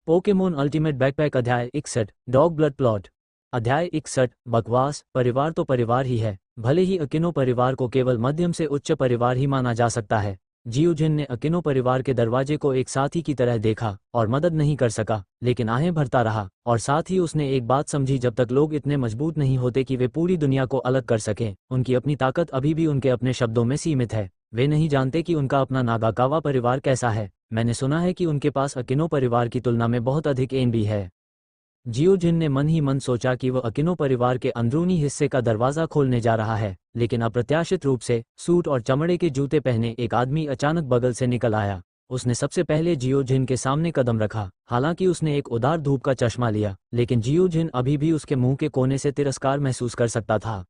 Pokemon ultimate backpack अध्याय 61 dog blood plot. अध्याय 61 बकवास। परिवार तो परिवार ही है, भले ही अकिनो परिवार को केवल मध्यम से उच्च परिवार ही माना जा सकता है। जियोजिन ने अकिनो परिवार के दरवाजे को एक साथी की तरह देखा और मदद नहीं कर सका, लेकिन आहें भरता रहा। और साथ ही उसने एक बात समझी, जब तक लोग इतने मजबूत नहीं होते कि वे पूरी दुनिया को अलग कर सकें, उनकी अपनी ताकत अभी भी उनके अपने शब्दों में सीमित है। वे नहीं जानते कि उनका अपना नागाकावा परिवार कैसा है। मैंने सुना है कि उनके पास अकिनो परिवार की तुलना में बहुत अधिक एन भी है। जियोजिन ने मन ही मन सोचा कि वह अकिनो परिवार के अंदरूनी हिस्से का दरवाज़ा खोलने जा रहा है, लेकिन अप्रत्याशित रूप से सूट और चमड़े के जूते पहने एक आदमी अचानक बगल से निकल आया। उसने सबसे पहले जियोजिन के सामने कदम रखा। हालांकि उसने एक उदार धूप का चश्मा लिया, लेकिन जियोजिन अभी भी उसके मुंह के कोने से तिरस्कार महसूस कर सकता था।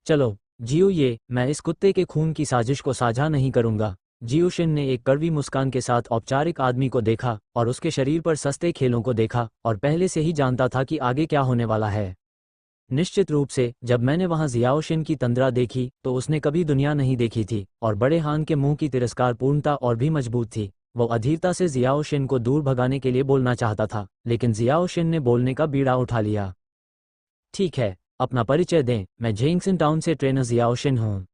चलो जियो, मैं इस कुत्ते के खून की साजिश को साझा नहीं करूंगा। जियोशिन ने एक कड़वी मुस्कान के साथ औपचारिक आदमी को देखा और उसके शरीर पर सस्ते खेलों को देखा, और पहले से ही जानता था कि आगे क्या होने वाला है। निश्चित रूप से जब मैंने वहां जियाओशिन की तंद्रा देखी तो उसने कभी दुनिया नहीं देखी थी, और बड़े हान के मुंह की तिरस्कार पूर्णता और भी मजबूत थी। वो अधीरता से जियाओशिन को दूर भगाने के लिए बोलना चाहता था, लेकिन जियाओशिन ने बोलने का बीड़ा उठा लिया। ठीक है, अपना परिचय दें। मैं जेंगसन टाउन से ट्रेनर जियाओशिन हूँ।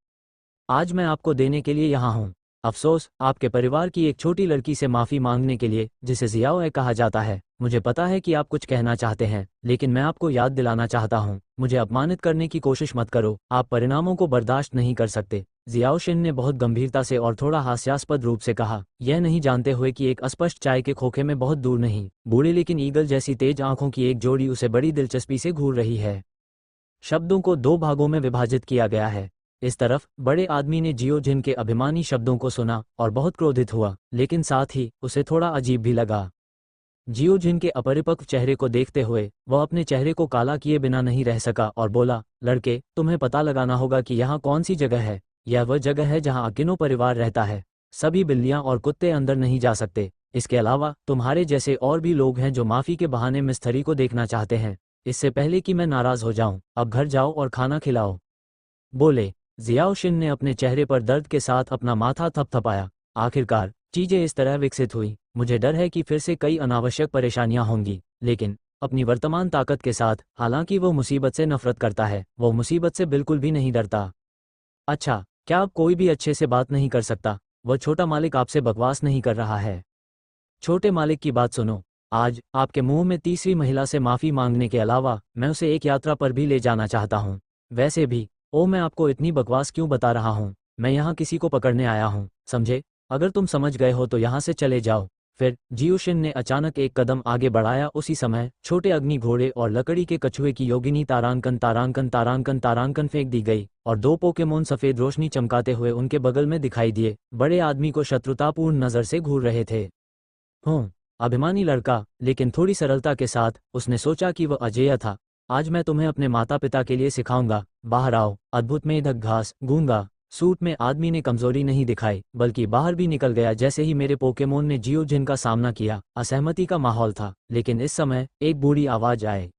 आज मैं आपको देने के लिए यहाँ हूँ। अफसोस, आपके परिवार की एक छोटी लड़की से माफ़ी मांगने के लिए, जिसे जियाओए कहा जाता है। मुझे पता है कि आप कुछ कहना चाहते हैं, लेकिन मैं आपको याद दिलाना चाहता हूँ, मुझे अपमानित करने की कोशिश मत करो। आप परिणामों को बर्दाश्त नहीं कर सकते। जियाओशिन ने बहुत गंभीरता से और थोड़ा हास्यास्पद रूप से कहा, यह नहीं जानते हुए कि एक अस्पष्ट चाय के खोखे में बहुत दूर नहीं, बूढ़े लेकिन ईगल जैसी तेज आंखों की एक जोड़ी उसे बड़ी दिलचस्पी से घूर रही है। शब्दों को दो भागों में विभाजित किया गया है। इस तरफ बड़े आदमी ने जियोजिन के अभिमानी शब्दों को सुना और बहुत क्रोधित हुआ, लेकिन साथ ही उसे थोड़ा अजीब भी लगा। जियोजिन के अपरिपक्व चेहरे को देखते हुए वह अपने चेहरे को काला किए बिना नहीं रह सका और बोला, लड़के, तुम्हें पता लगाना होगा कि यहाँ कौन सी जगह है। यह वह जगह है जहाँ अकिनो परिवार रहता है। सभी बिल्लियाँ और कुत्ते अंदर नहीं जा सकते। इसके अलावा तुम्हारे जैसे और भी लोग हैं जो माफ़ी के बहाने मिस्त्री को देखना चाहते हैं। इससे पहले कि मैं नाराज़ हो जाऊं, अब घर जाओ और खाना खिलाओ, बोले। जियाओशिन ने अपने चेहरे पर दर्द के साथ अपना माथा थपथपाया। आखिरकार चीजें इस तरह विकसित हुई। मुझे डर है कि फिर से कई अनावश्यक परेशानियां होंगी, लेकिन अपनी वर्तमान ताकत के साथ, हालांकि वो मुसीबत से नफरत करता है, वो मुसीबत से बिल्कुल भी नहीं डरता। अच्छा, क्या अब कोई भी अच्छे से बात नहीं कर सकता? वह छोटा मालिक आपसे बकवास नहीं कर रहा है। छोटे मालिक की बात सुनो। आज आपके मुंह में तीसरी महिला से माफ़ी मांगने के अलावा मैं उसे एक यात्रा पर भी ले जाना चाहता हूँ। वैसे भी, मैं आपको इतनी बकवास क्यों बता रहा हूँ? मैं यहाँ किसी को पकड़ने आया हूँ, समझे? अगर तुम समझ गए हो तो यहाँ से चले जाओ। फिर जियोशिन ने अचानक एक कदम आगे बढ़ाया। उसी समय छोटे अग्नि घोड़े और लकड़ी के कछुए की योगिनी तारांकन तारांकन तारांकन तारांकन फेंक दी गई, और दो पोकेमोन सफ़ेद रोशनी चमकाते हुए उनके बगल में दिखाई दिए। बड़े आदमी को शत्रुतापूर्ण नज़र से घूर रहे थे। अभिमानी लड़का, लेकिन थोड़ी सरलता के साथ उसने सोचा कि वह अजेय था। आज मैं तुम्हें अपने माता पिता के लिए सिखाऊंगा। बाहर आओ। अद्भुत मेढक घास गूंगा सूट में आदमी ने कमजोरी नहीं दिखाई, बल्कि बाहर भी निकल गया। जैसे ही मेरे पोकेमोन ने जियोजिन का सामना किया, असहमति का माहौल था, लेकिन इस समय एक बूढ़ी आवाज आए,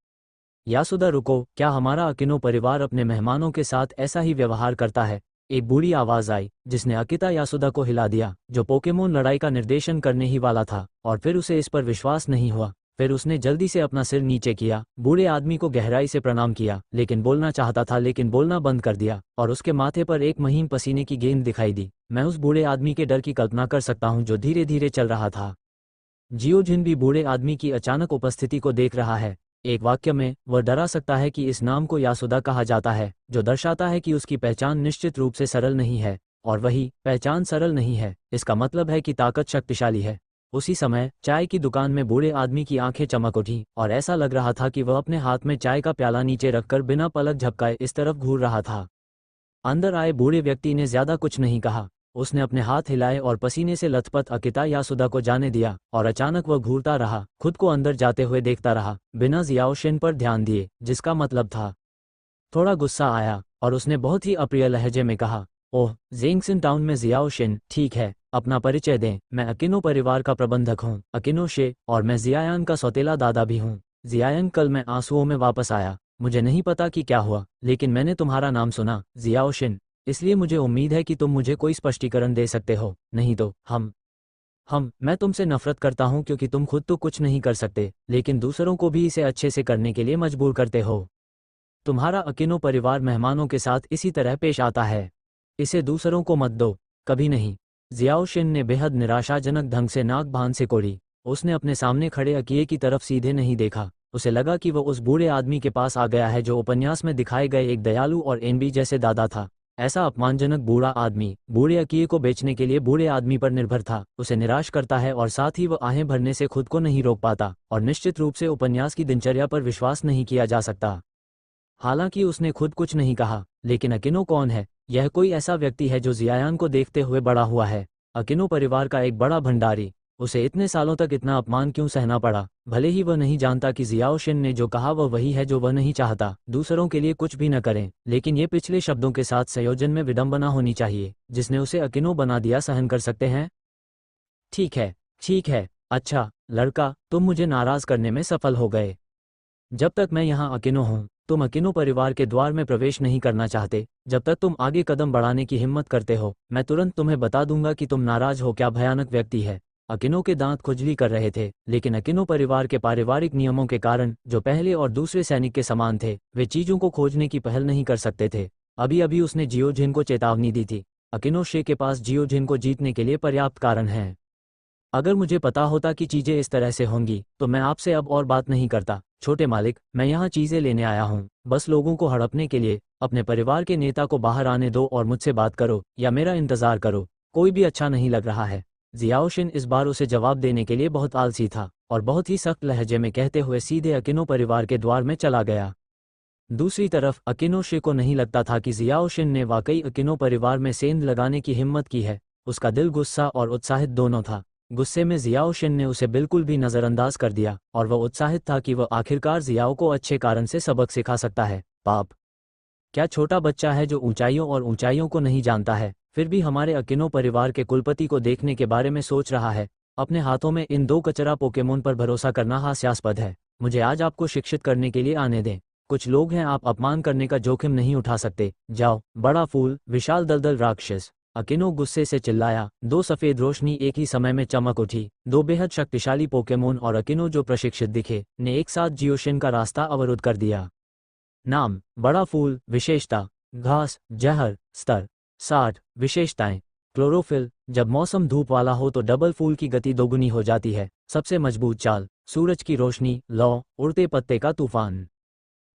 यासुदा रुको, क्या हमारा अकिनो परिवार अपने मेहमानों के साथ ऐसा ही व्यवहार करता है? एक बूढ़ी आवाज आई, जिसने अकिता यासुदा को हिला दिया, जो पोकेमोन लड़ाई का निर्देशन करने ही वाला था, और फिर उसे इस पर विश्वास नहीं हुआ। फिर उसने जल्दी से अपना सिर नीचे किया, बूढ़े आदमी को गहराई से प्रणाम किया, लेकिन बोलना चाहता था, लेकिन बोलना बंद कर दिया, और उसके माथे पर एक महीन पसीने की गेंद दिखाई दी। मैं उस बूढ़े आदमी के डर की कल्पना कर सकता हूँ जो धीरे धीरे चल रहा था। जियोजिन भी बूढ़े आदमी की अचानक उपस्थिति को देख रहा है। एक वाक्य में वह डरा सकता है कि इस नाम को यासुदा कहा जाता है, जो दर्शाता है कि उसकी पहचान निश्चित रूप से सरल नहीं है, और वही पहचान सरल नहीं है, इसका मतलब है कि ताकत शक्तिशाली है। उसी समय चाय की दुकान में बूढ़े आदमी की आंखें चमक उठी, और ऐसा लग रहा था कि वह अपने हाथ में चाय का प्याला नीचे रखकर बिना पलक झपकाए इस तरफ घूर रहा था। अंदर आए बूढ़े व्यक्ति ने ज्यादा कुछ नहीं कहा। उसने अपने हाथ हिलाए और पसीने से लथपथ अकिता यासुदा को जाने दिया, और अचानक वह घूरता रहा, खुद को अंदर जाते हुए देखता रहा, बिना जियाओशिन पर ध्यान दिए, जिसका मतलब था। थोड़ा गुस्सा आया, और उसने बहुत ही अप्रिय लहजे में कहा, ओह, जेंगसन टाउन में जियाओशिन, ठीक है, अपना परिचय दें। मैं अकिनो परिवार का प्रबंधक हूँ, अकिनो शे, और मैं जियायान का सौतेला दादा भी हूँ। जियायान, कल मैं आंसुओं में वापस आया। मुझे नहीं पता कि क्या हुआ, लेकिन मैंने तुम्हारा नाम सुना, जियाओशिन, इसलिए मुझे उम्मीद है कि तुम मुझे कोई स्पष्टीकरण दे सकते हो, नहीं तो हम मैं तुमसे नफरत करता हूँ क्योंकि तुम खुद तो कुछ नहीं कर सकते, लेकिन दूसरों को भी इसे अच्छे से करने के लिए मजबूर करते हो। तुम्हारा अकिनो परिवार मेहमानों के साथ इसी तरह पेश आता है। इसे दूसरों को मत दो, कभी नहीं। जियाओ शिन ने बेहद निराशाजनक ढंग से नाक बांध से कोड़ी। उसने अपने सामने खड़े अकिये की तरफ सीधे नहीं देखा। उसे लगा कि वह उस बूढ़े आदमी के पास आ गया है जो उपन्यास में दिखाए गए एक दयालु और एनबी जैसे दादा था। ऐसा अपमानजनक बूढ़ा आदमी बूढ़े अकिये को बेचने के लिए बूढ़े आदमी पर निर्भर था, उसे निराश करता है और साथ ही वह आहें भरने से खुद को नहीं रोक पाता, और निश्चित रूप से उपन्यास की दिनचर्या पर विश्वास नहीं किया जा सकता। हालांकि उसने खुद कुछ नहीं कहा, लेकिन अकिनो कौन है? यह कोई ऐसा व्यक्ति है जो जियायान को देखते हुए बड़ा हुआ है। अकिनो परिवार का एक बड़ा भंडारी। उसे इतने सालों तक इतना अपमान क्यों सहना पड़ा? भले ही वह नहीं जानता कि जियाओ शिन ने जो कहा वह वही है जो वह नहीं चाहता, दूसरों के लिए कुछ भी न करें, लेकिन ये पिछले शब्दों के साथ संयोजन में विडंबना होनी चाहिए जिसने उसे अकिनो बना दिया। सहन कर सकते हैं? ठीक है, ठीक है। अच्छा लड़का, तुम मुझे नाराज करने में सफल हो गए। जब तक मैं यहाँ अकिनो हूँ, तुम अकिनो परिवार के द्वार में प्रवेश नहीं करना चाहते। जब तक तुम आगे कदम बढ़ाने की हिम्मत करते हो, मैं तुरंत तुम्हें बता दूंगा कि तुम नाराज हो। क्या भयानक व्यक्ति है। अकिनो के दांत खुजली कर रहे थे, लेकिन अकिनो परिवार के पारिवारिक नियमों के कारण, जो पहले और दूसरे सैनिक के समान थे, वे चीजों को खोजने की पहल नहीं कर सकते थे। अभी अभी उसने जियो जिन को चेतावनी दी थी। अकिनो शे के पास जियो जिन को जीतने के लिए पर्याप्त कारण हैं। अगर मुझे पता होता कि चीजें इस तरह से होंगी तो मैं आपसे अब और बात नहीं करता। छोटे मालिक, मैं यहाँ चीजें लेने आया हूँ, बस लोगों को हड़पने के लिए। अपने परिवार के नेता को बाहर आने दो और मुझसे बात करो या मेरा इंतजार करो। कोई भी अच्छा नहीं लग रहा है। जियाओशिन इस बार उसे जवाब देने के लिए बहुत आलसी था और बहुत ही सख्त लहजे में कहते हुए सीधे अकिनो परिवार के द्वार में चला गया। दूसरी तरफ अकिनो शे को नहीं लगता था कि जियाओशिन ने वाकई अकिनो परिवार में सेंध लगाने की हिम्मत की है। उसका दिल गुस्सा और उत्साहित दोनों था। गुस्से में जियाओ शिन ने उसे बिल्कुल भी नज़रअंदाज कर दिया और वह उत्साहित था कि वह आखिरकार जियाओ को अच्छे कारण से सबक सिखा सकता है। पाप, क्या छोटा बच्चा है जो ऊंचाइयों और ऊंचाइयों को नहीं जानता है, फिर भी हमारे अकिनो परिवार के कुलपति को देखने के बारे में सोच रहा है। अपने हाथों में इन दो कचरा पोकेमोन पर भरोसा करना हास्यास्पद है। मुझे आज आपको शिक्षित करने के लिए आने दें। कुछ लोग हैं, आप अपमान करने का जोखिम नहीं उठा सकते। जाओ बड़ा फूल, विशाल दलदल राक्षस। अकिनो गुस्से से चिल्लाया। दो सफेद रोशनी एक ही समय में चमक उठी। दो बेहद शक्तिशाली पोकेमोन और अकिनो जो प्रशिक्षित दिखे, ने एक साथ जियोशिन का रास्ता अवरुद्ध कर दिया। नाम, बड़ा फूल। विशेषता, घास, जहर। स्तर 60। विशेषताएं, क्लोरोफिल, जब मौसम धूप वाला हो तो डबल फूल की गति दोगुनी हो जाती है। सबसे मजबूत चाल, सूरज की रोशनी। लौ, उड़ते पत्ते का तूफान।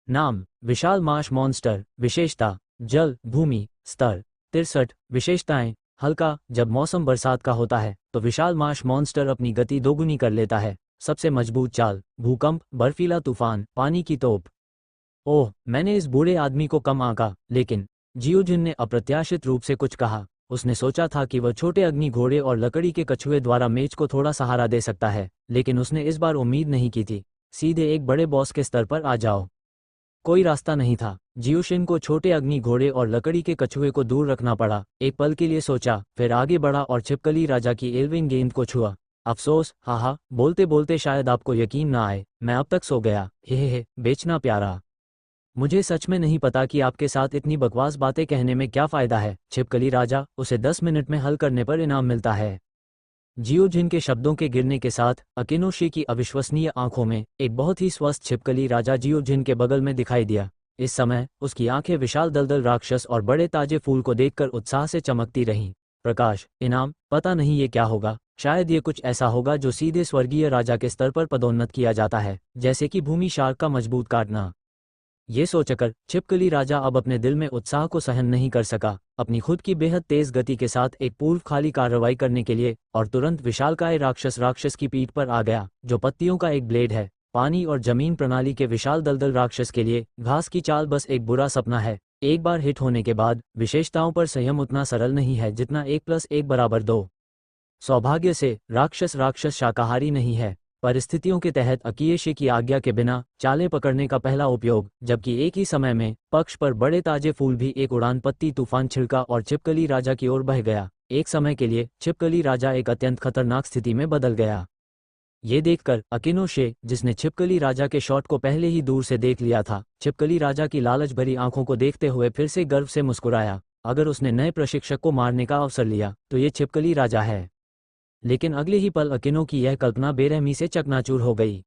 नाम, विशाल मार्श मॉन्स्टर। विशेषता, जल, भूमि। स्तर 63। विशेषताएं, हल्का, जब मौसम बरसात का होता है तो विशाल मार्श मॉन्स्टर अपनी गति दोगुनी कर लेता है। सबसे मजबूत चाल, भूकंप, बर्फीला तूफान, पानी की तोप। ओह, मैंने इस बूढ़े आदमी को कम आंका, लेकिन जियोजिन ने अप्रत्याशित रूप से कुछ कहा। उसने सोचा था कि वह छोटे अग्नि घोड़े और लकड़ी के कछुए द्वारा मेज को थोड़ा सहारा दे सकता है, लेकिन उसने इस बार उम्मीद नहीं की थी। सीधे एक बड़े बॉस के स्तर पर आ जाओ। कोई रास्ता नहीं था। जियोशिन को छोटे अग्नि घोड़े और लकड़ी के कछुए को दूर रखना पड़ा। एक पल के लिए सोचा, फिर आगे बढ़ा और छिपकली राजा की एल्विंग गेंद को छुआ। अफसोस, हाहा, बोलते बोलते शायद आपको यकीन ना आए, मैं अब तक सो गया। हे, बेचना प्यारा। मुझे सच में नहीं पता कि आपके साथ इतनी बकवास बातें कहने में क्या फायदा है। छिपकली राजा, उसे 10 मिनट में हल करने पर इनाम मिलता है। जियोजिन के शब्दों के गिरने के साथ अकिनोशी की अविश्वसनीय आंखों में एक बहुत ही स्वस्थ छिपकली राजा जियोजिन के बगल में दिखाई दिया। इस समय उसकी आंखें विशाल दलदल राक्षस और बड़े ताजे फूल को देखकर उत्साह से चमकती रहीं। प्रकाश, इनाम, पता नहीं ये क्या होगा। शायद ये कुछ ऐसा होगा जो सीधे स्वर्गीय राजा के स्तर पर पदोन्नत किया जाता है, जैसे कि भूमि शार्क का मजबूत काटना। ये सोचकर छिपकली राजा अब अपने दिल में उत्साह को सहन नहीं कर सका। अपनी खुद की बेहद तेज गति के साथ एक पूर्व खाली कार्रवाई करने के लिए और तुरंत विशालकाय राक्षस की पीठ पर आ गया, जो पत्तियों का एक ब्लेड है। पानी और जमीन प्रणाली के विशाल दलदल राक्षस के लिए घास की चाल बस एक बुरा सपना है। एक बार हिट होने के बाद विशेषताओं पर संयम उतना सरल नहीं है जितना 1+1=2। सौभाग्य से राक्षस शाकाहारी नहीं है। परिस्थितियों के तहत अकियेशी की आज्ञा के बिना चालें पकड़ने का पहला उपयोग, जबकि एक ही समय में पक्ष पर बड़े ताजे फूल भी एक उड़ान पत्ती तूफान छिड़का और छिपकली राजा की ओर बह गया। एक समय के लिए छिपकली राजा एक अत्यंत खतरनाक स्थिति में बदल गया। ये देखकर अकिनोशे, जिसने छिपकली राजा के शॉट को पहले ही दूर से देख लिया था, छिपकली राजा की लालच भरी आंखों को देखते हुए फिर से गर्व से मुस्कुराया। अगर उसने नए प्रशिक्षक को मारने का अवसर लिया तो ये छिपकली राजा है। लेकिन अगले ही पल अकिनो की यह कल्पना बेरहमी से चकनाचूर हो गई।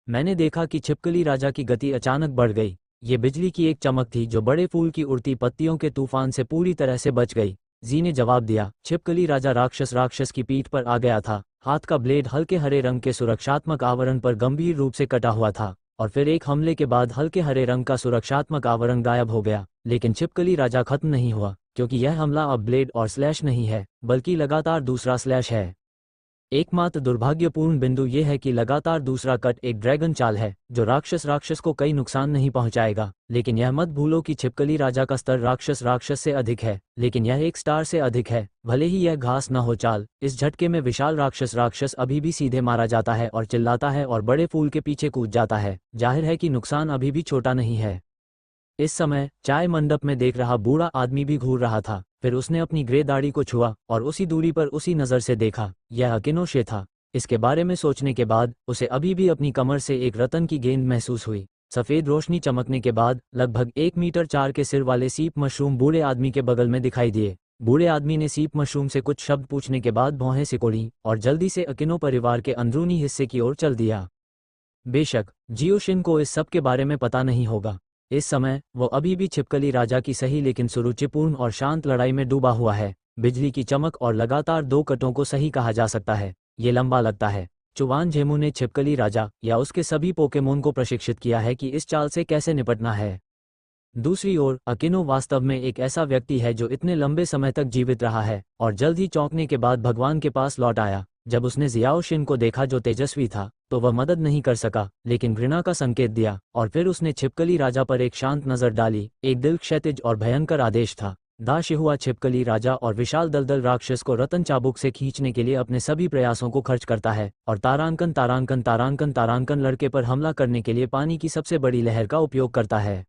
मैंने देखा कि छिपकली राजा की गति अचानक बढ़ गई। ये बिजली की एक चमक थी जो बड़े फूल की उड़ती पत्तियों के तूफान से पूरी तरह से बच गई। जी ने जवाब दिया। छिपकली राजा राक्षस की पीठ पर आ गया था। हाथ का ब्लेड हल्के हरे रंग के सुरक्षात्मक आवरण पर गंभीर रूप से कटा हुआ था, और फिर एक हमले के बाद हल्के हरे रंग का सुरक्षात्मक आवरण गायब हो गया। लेकिन छिपकली राजा खत्म नहीं हुआ, क्योंकि यह हमला अब ब्लेड और स्लैश नहीं है, बल्कि लगातार दूसरा स्लैश है। एकमात्र दुर्भाग्यपूर्ण बिंदु यह है कि लगातार दूसरा कट एक ड्रैगन चाल है, जो राक्षस को कई नुकसान नहीं पहुंचाएगा। लेकिन यह मत भूलो कि छिपकली राजा का स्तर राक्षस से अधिक है, लेकिन यह एक स्टार से अधिक है। भले ही यह घास न हो चाल, इस झटके में विशाल राक्षस अभी भी सीधे मारा जाता है और चिल्लाता है और बड़े फूल के पीछे कूद जाता है। जाहिर है कि नुकसान अभी भी छोटा नहीं है। इस समय चाय मंडप में देख रहा बूढ़ा आदमी भी घूर रहा था। फिर उसने अपनी ग्रे दाढ़ी को छुआ और उसी दूरी पर उसी नज़र से देखा। यह अकिनोशे था। इसके बारे में सोचने के बाद उसे अभी भी अपनी कमर से एक रतन की गेंद महसूस हुई। सफ़ेद रोशनी चमकने के बाद लगभग 1 मीटर 4 के सिर वाले सीप मशरूम बूढ़े आदमी के बगल में दिखाई दिए। बूढ़े आदमी ने सीप मशरूम से कुछ शब्द पूछने के बाद भौहें सिकोड़ी और जल्दी से अकिनो परिवार के अंदरूनी हिस्से की ओर चल दिया। बेशक जियोशिन को इस सब के बारे में पता नहीं होगा। इस समय वो अभी भी छिपकली राजा की सही लेकिन सुरुचिपूर्ण और शांत लड़ाई में डूबा हुआ है। बिजली की चमक और लगातार 2 कटों को सही कहा जा सकता है। ये लंबा लगता है। चुवान झेमू ने छिपकली राजा या उसके सभी पोकेमोन को प्रशिक्षित किया है कि इस चाल से कैसे निपटना है। दूसरी ओर अकिनो वास्तव में एक ऐसा व्यक्ति है जो इतने लंबे समय तक जीवित रहा है और जल्द ही चौंकने के बाद भगवान के पास लौट आया। जब उसने जियाओशिन को देखा जो तेजस्वी था, तो वह मदद नहीं कर सका, लेकिन घृणा का संकेत दिया और फिर उसने छिपकली राजा पर एक शांत नजर डाली। एक दिल क्षैतिज और भयंकर आदेश था। दाशिहुआ छिपकली राजा और विशाल दलदल राक्षस को रतन चाबुक से खींचने के लिए अपने सभी प्रयासों को खर्च करता है और तारांकन लड़के पर हमला करने के लिए पानी की सबसे बड़ी लहर का उपयोग करता है।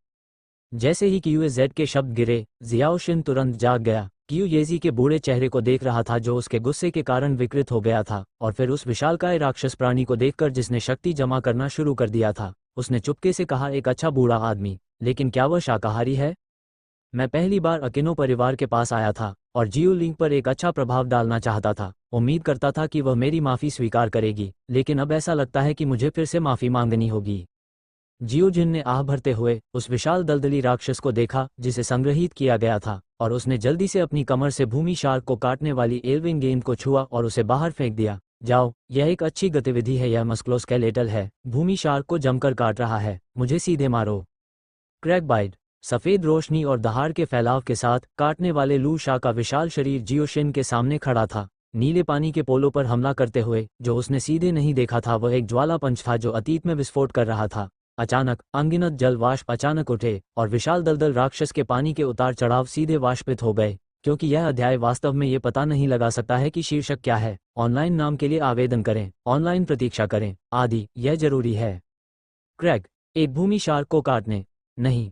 जैसे ही QZ के शब्द गिरे, जियाओशिन तुरंत जाग गया। क्यूयेजी के बूढ़े चेहरे को देख रहा था जो उसके गुस्से के कारण विकृत हो गया था, और फिर उस विशालकाय राक्षस प्राणी को देखकर जिसने शक्ति जमा करना शुरू कर दिया था। उसने चुपके से कहा, एक अच्छा बूढ़ा आदमी, लेकिन क्या वह शाकाहारी है? मैं पहली बार अकिनो परिवार के पास आया था और जियो लिंक पर एक अच्छा प्रभाव डालना चाहता था। उम्मीद करता था कि वह मेरी माफ़ी स्वीकार करेगी, लेकिन अब ऐसा लगता है कि मुझे फिर से माफ़ी मांगनी होगी। जियोजिन ने आह भरते हुए उस विशाल दलदली राक्षस को देखा जिसे संग्रहित किया गया था, और उसने जल्दी से अपनी कमर से भूमि शार्क को काटने वाली एल्विंग गेंद को छुआ और उसे बाहर फेंक दिया। जाओ, यह एक अच्छी गतिविधि है। यह मस्कुलोस्केलेटल है। भूमि शार्क को जमकर काट रहा है। मुझे सीधे मारो। क्रैकबाइट। सफ़ेद रोशनी और दहाड़ के फैलाव के साथ काटने वाले लू शा का विशाल शरीर जियोशिन के सामने खड़ा था, नीले पानी के पोलो पर हमला करते हुए। जो उसने सीधे नहीं देखा था वह एक ज्वाला पंच था जो अतीत में विस्फोट कर रहा था। अचानक अनगिनत जल वाष्प अचानक उठे और विशाल दलदल राक्षस के पानी के उतार चढ़ाव सीधे वाष्पित हो गए। क्योंकि यह अध्याय वास्तव में ये पता नहीं लगा सकता है कि शीर्षक क्या है, ऑनलाइन नाम के लिए आवेदन करें, ऑनलाइन प्रतीक्षा करें आदि, यह जरूरी है। क्रैक। एक भूमि शार्क को काटने? नहीं,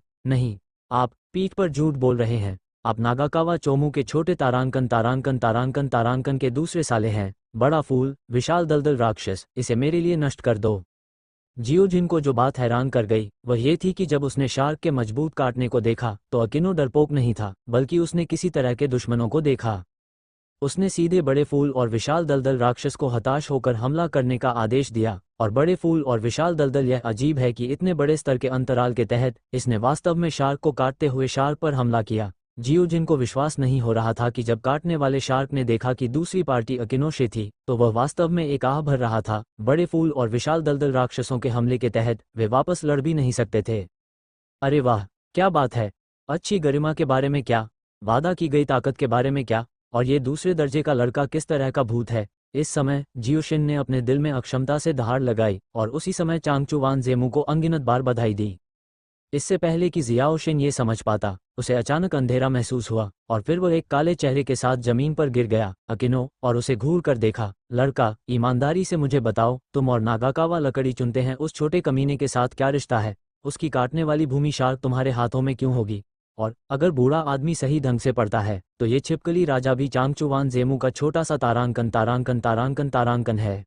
आप पीठ पर झूठ बोल रहे हैं। आप नागाकावा चोमू के छोटे तारांकन के दूसरे साले हैं। बड़ा फूल, विशाल दलदल राक्षस, इसे मेरे लिए नष्ट कर दो। जियोजिन को जो बात हैरान कर गई वह ये थी कि जब उसने शार्क के मजबूत काटने को देखा तो अकिनो डरपोक नहीं था, बल्कि उसने किसी तरह के दुश्मनों को देखा। उसने सीधे बड़े फूल और विशाल दलदल राक्षस को हताश होकर हमला करने का आदेश दिया, और बड़े फूल और विशाल दलदल, यह अजीब है कि इतने बड़े स्तर के अंतराल के तहत इसने वास्तव में शार्क को काटते हुए शार्क पर हमला किया। जियोजिन को विश्वास नहीं हो रहा था कि जब काटने वाले शार्क ने देखा कि दूसरी पार्टी अकिनोशे थी, तो वह वास्तव में एक आह भर रहा था। बड़े फूल और विशाल दलदल राक्षसों के हमले के तहत वे वापस लड़ भी नहीं सकते थे। अरे वाह, क्या बात है! अच्छी गरिमा के बारे में क्या? वादा की गई ताकत के बारे में क्या? और ये दूसरे दर्जे का लड़का किस तरह का भूत है? इस समय जियोशिन ने अपने दिल में अक्षमता से दहाड़ लगाई और उसी समय चांगचुवान जेमू को अनगिनत बार बधाई दी। इससे पहले कि जियाओशिन ये समझ पाता, उसे अचानक अंधेरा महसूस हुआ और फिर वह एक काले चेहरे के साथ जमीन पर गिर गया। अकिनो, और उसे घूर कर देखा। लड़का, ईमानदारी से मुझे बताओ, तुम और नागाकावा लकड़ी चुनते हैं उस छोटे कमीने के साथ क्या रिश्ता है? उसकी काटने वाली भूमि शार्क तुम्हारे हाथों में क्यों होगी? और अगर बूढ़ा आदमी सही ढंग से पढ़ता है तो ये छिपकली राजा भी चांगचुवान जेमू का छोटा सा तारांकन है।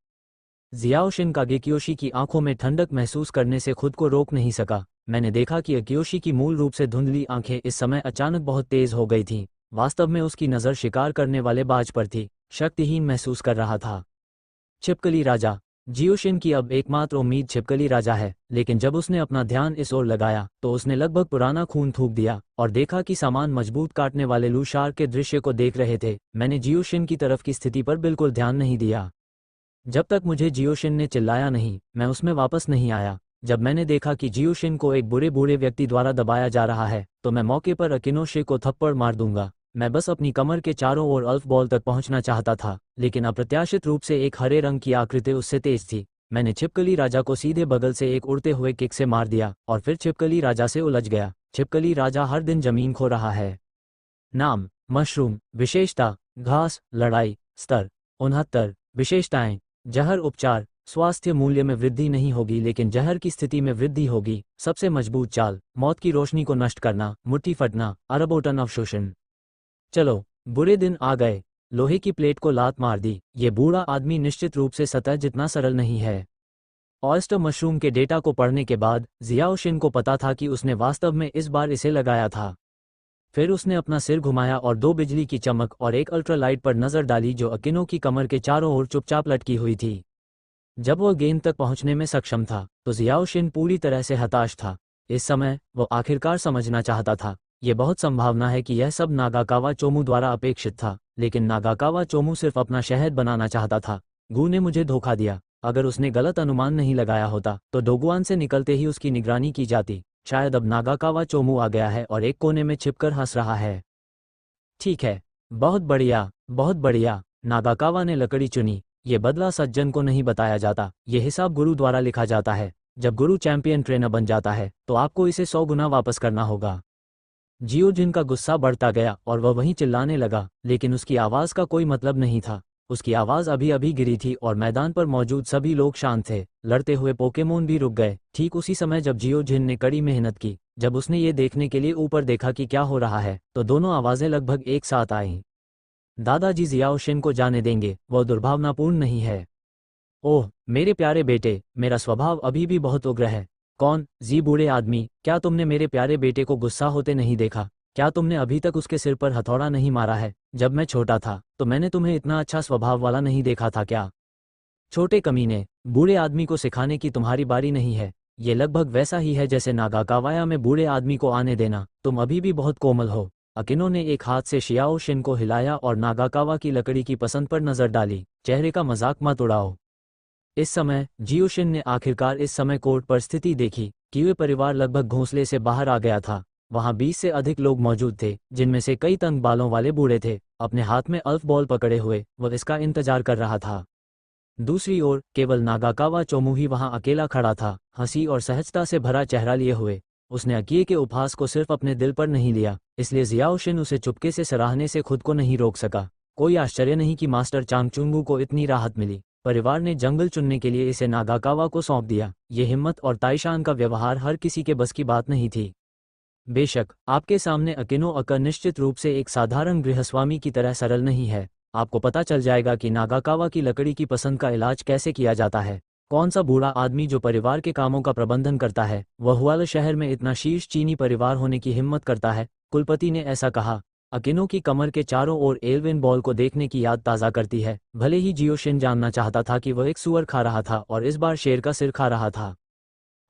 जियाओशिन का गेकियोशी की आंखों में ठंडक महसूस करने से खुद को रोक नहीं सका। मैंने देखा कि अकियोशी की मूल रूप से धुंधली आंखें इस समय अचानक बहुत तेज हो गई थीं। वास्तव में उसकी नज़र शिकार करने वाले बाज पर थी। शक्तिहीन महसूस कर रहा था। छिपकली राजा। जियोशिन की अब एकमात्र उम्मीद छिपकली राजा है, लेकिन जब उसने अपना ध्यान इस ओर लगाया तो उसने लगभग पुराना खून थूक दिया और देखा कि सामान मजबूत काटने वाले लू शार्क के दृश्य को देख रहे थे। मैंने जियोशिन की तरफ की स्थिति पर बिल्कुल ध्यान नहीं दिया। जब तक मुझे जियोशिन ने चिल्लाया नहीं, मैं उसमें वापस नहीं आया। जब मैंने देखा कि जियोशिन को एक बुरे बूढ़े व्यक्ति द्वारा दबाया जा रहा है, तो मैं मौके पर अकिनोशे को थप्पड़ मार दूंगा। मैं बस अपनी कमर के चारों ओर अल्फ बॉल तक पहुंचना चाहता था, लेकिन अप्रत्याशित रूप से एक हरे रंग की आकृति उससे तेज थी। मैंने छिपकली राजा को सीधे बगल से एक उड़ते हुए किक से मार दिया और फिर छिपकली राजा से उलझ गया। छिपकली राजा हर दिन जमीन खो रहा है। नाम: मशरूम। विशेषता: घास। लड़ाई स्तर 69। विशेषताएं: जहर उपचार, स्वास्थ्य मूल्य में वृद्धि नहीं होगी लेकिन जहर की स्थिति में वृद्धि होगी। सबसे मजबूत चाल: मौत की रोशनी को नष्ट करना, मुट्ठी फटना, अरबोटन अवशोषण। चलो, बुरे दिन आ गए। लोहे की प्लेट को लात मार दी। ये बूढ़ा आदमी निश्चित रूप से सतह जितना सरल नहीं है। ऑयस्टर मशरूम के डेटा को पढ़ने के बाद जियाओशिन को पता था कि उसने वास्तव में इस बार इसे लगाया था। फिर उसने अपना सिर घुमाया और दो बिजली की चमक और एक अल्ट्रालाइट पर नजर डाली जो अकिनो की कमर के चारों ओर चुपचाप लटकी हुई थी। जब वह गेंद तक पहुंचने में सक्षम था तो जियाओशिन पूरी तरह से हताश था। इस समय वह आखिरकार समझना चाहता था। यह बहुत संभावना है कि यह सब नागाकावा चोमू द्वारा अपेक्षित था, लेकिन नागाकावा चोमू सिर्फ अपना शहद बनाना चाहता था। गू ने मुझे धोखा दिया। अगर उसने गलत अनुमान नहीं लगाया होता तो डोगुआन से निकलते ही उसकी निगरानी की जाती। शायद अब नागाकावा चोमू आ गया है और एक कोने में छिपकर हंस रहा है। ठीक है, बहुत बढ़िया, बहुत बढ़िया। नागाकावा ने लकड़ी चुनी। ये बदला सज्जन को नहीं बताया जाता, ये हिसाब गुरु द्वारा लिखा जाता है। जब गुरु चैंपियन ट्रेनर बन जाता है तो आपको इसे 100 गुना वापस करना होगा। जियोजिन का गुस्सा बढ़ता गया और वह वहीं चिल्लाने लगा, लेकिन उसकी आवाज़ का कोई मतलब नहीं था। उसकी आवाज़ अभी अभी गिरी थी और मैदान पर मौजूद सभी लोग शांत थे। लड़ते हुए पोकेमोन भी रुक गए। ठीक उसी समय जब जियोजिन ने कड़ी मेहनत की, जब उसने ये देखने के लिए ऊपर देखा कि क्या हो रहा है, तो दोनों आवाज़ें लगभग एक साथ आईं। दादाजी जियाओशिन को जाने देंगे, वह दुर्भावनापूर्ण नहीं है। ओह मेरे प्यारे बेटे, मेरा स्वभाव अभी भी बहुत उग्र है। कौन? जी बूढ़े आदमी, क्या तुमने मेरे प्यारे बेटे को गुस्सा होते नहीं देखा? क्या तुमने अभी तक उसके सिर पर हथौड़ा नहीं मारा है? जब मैं छोटा था तो मैंने तुम्हें इतना अच्छा स्वभाव वाला नहीं देखा था क्या? छोटे कमीने, बूढ़े आदमी को सिखाने की तुम्हारी बारी नहीं है। ये लगभग वैसा ही है जैसे नागाकावाया में बूढ़े आदमी को आने देना। तुम अभी भी बहुत कोमल हो। अकिनो ने एक हाथ से शियाओशिन को हिलाया और नागाकावा की लकड़ी की पसंद पर नजर डाली। चेहरे का मजाक मत उड़ाओ। इस समय जियोशिन ने आखिरकार इस समय कोर्ट पर स्थिति देखी। कीवे परिवार लगभग घोंसले से बाहर आ गया था। वहां 20 से अधिक लोग मौजूद थे, जिनमें से कई तंग बालों वाले बूढ़े थे। अपने हाथ में अल्फ बॉल पकड़े हुए वह इसका इंतजार कर रहा था। दूसरी ओर केवल नागाकावा चोमू ही वहां अकेला खड़ा था, हंसी और सहजता से भरा चेहरा लिए हुए। उसने अकिए के उपहास को सिर्फ अपने दिल पर नहीं लिया, इसलिए जियाओशिन उसे चुपके से सराहने से खुद को नहीं रोक सका। कोई आश्चर्य नहीं कि मास्टर चांगचुंगू को इतनी राहत मिली। परिवार ने जंगल चुनने के लिए इसे नागाकावा को सौंप दिया। ये हिम्मत और ताइशान का व्यवहार हर किसी के बस की बात नहीं थी। बेशक आपके सामने अकिनो अका निश्चित रूप से एक साधारण गृहस्वामी की तरह सरल नहीं है। आपको पता चल जाएगा कि नागाकावा की लकड़ी की पसंद का इलाज कैसे किया जाता है। कौन सा बूढ़ा आदमी जो परिवार के कामों का प्रबंधन करता है वह हुआल शहर में इतना शीर्ष चीनी परिवार होने की हिम्मत करता है? कुलपति ने ऐसा कहा। अकिनो की कमर के चारों ओर एल्विन बॉल को देखने की याद ताज़ा करती है। भले ही जियोशिन जानना चाहता था कि वह एक सूअर खा रहा था और इस बार शेर का सिर खा रहा था।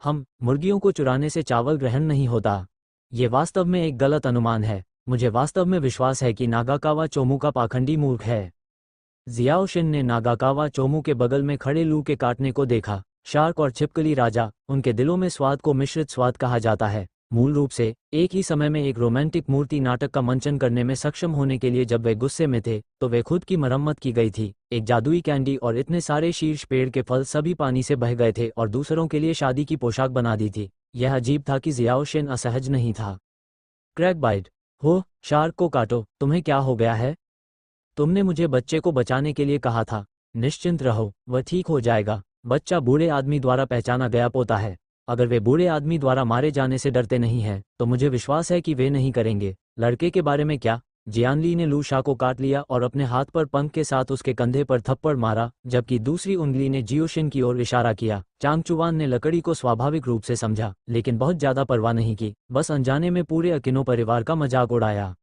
मुर्गियों को चुराने से चावल ग्रहण नहीं होता। ये वास्तव में एक गलत अनुमान है। मुझे वास्तव में विश्वास है कि नागाकावा चोमू का पाखंडी मूर्ख है। जियाओशिन ने नागाकावा चोमू के बगल में खड़े लू के काटने को देखा। शार्क और छिपकली राजा, उनके दिलों में स्वाद को मिश्रित स्वाद कहा जाता है। मूल रूप से एक ही समय में एक रोमांटिक मूर्ति नाटक का मंचन करने में सक्षम होने के लिए जब वे गुस्से में थे तो वे खुद की मरम्मत की गई थी। एक जादुई कैंडी और इतने सारे शीर्ष पेड़ के फल सभी पानी से बह गए थे और दूसरों के लिए शादी की पोशाक बना दी थी। यह अजीब था कि जियाओशिन असहज नहीं था। Crack bite. हो, शार्क को काटो। तुम्हें क्या हो गया है? तुमने मुझे बच्चे को बचाने के लिए कहा था। निश्चिंत रहो, वह ठीक हो जाएगा। बच्चा बूढ़े आदमी द्वारा पहचाना गया पोता है। अगर वे बूढ़े आदमी द्वारा मारे जाने से डरते नहीं हैं तो मुझे विश्वास है कि वे नहीं करेंगे। लड़के के बारे में क्या? जियानली ने लू शा को काट लिया और अपने हाथ पर पंख के साथ उसके कंधे पर थप्पड़ मारा, जबकि दूसरी उंगली ने जियोशिन की ओर इशारा किया। चांगचुवान ने लकड़ी को स्वाभाविक रूप से समझा, लेकिन बहुत ज्यादा परवाह नहीं की। बस अनजाने में पूरे अकिनो परिवार का मजाक उड़ाया।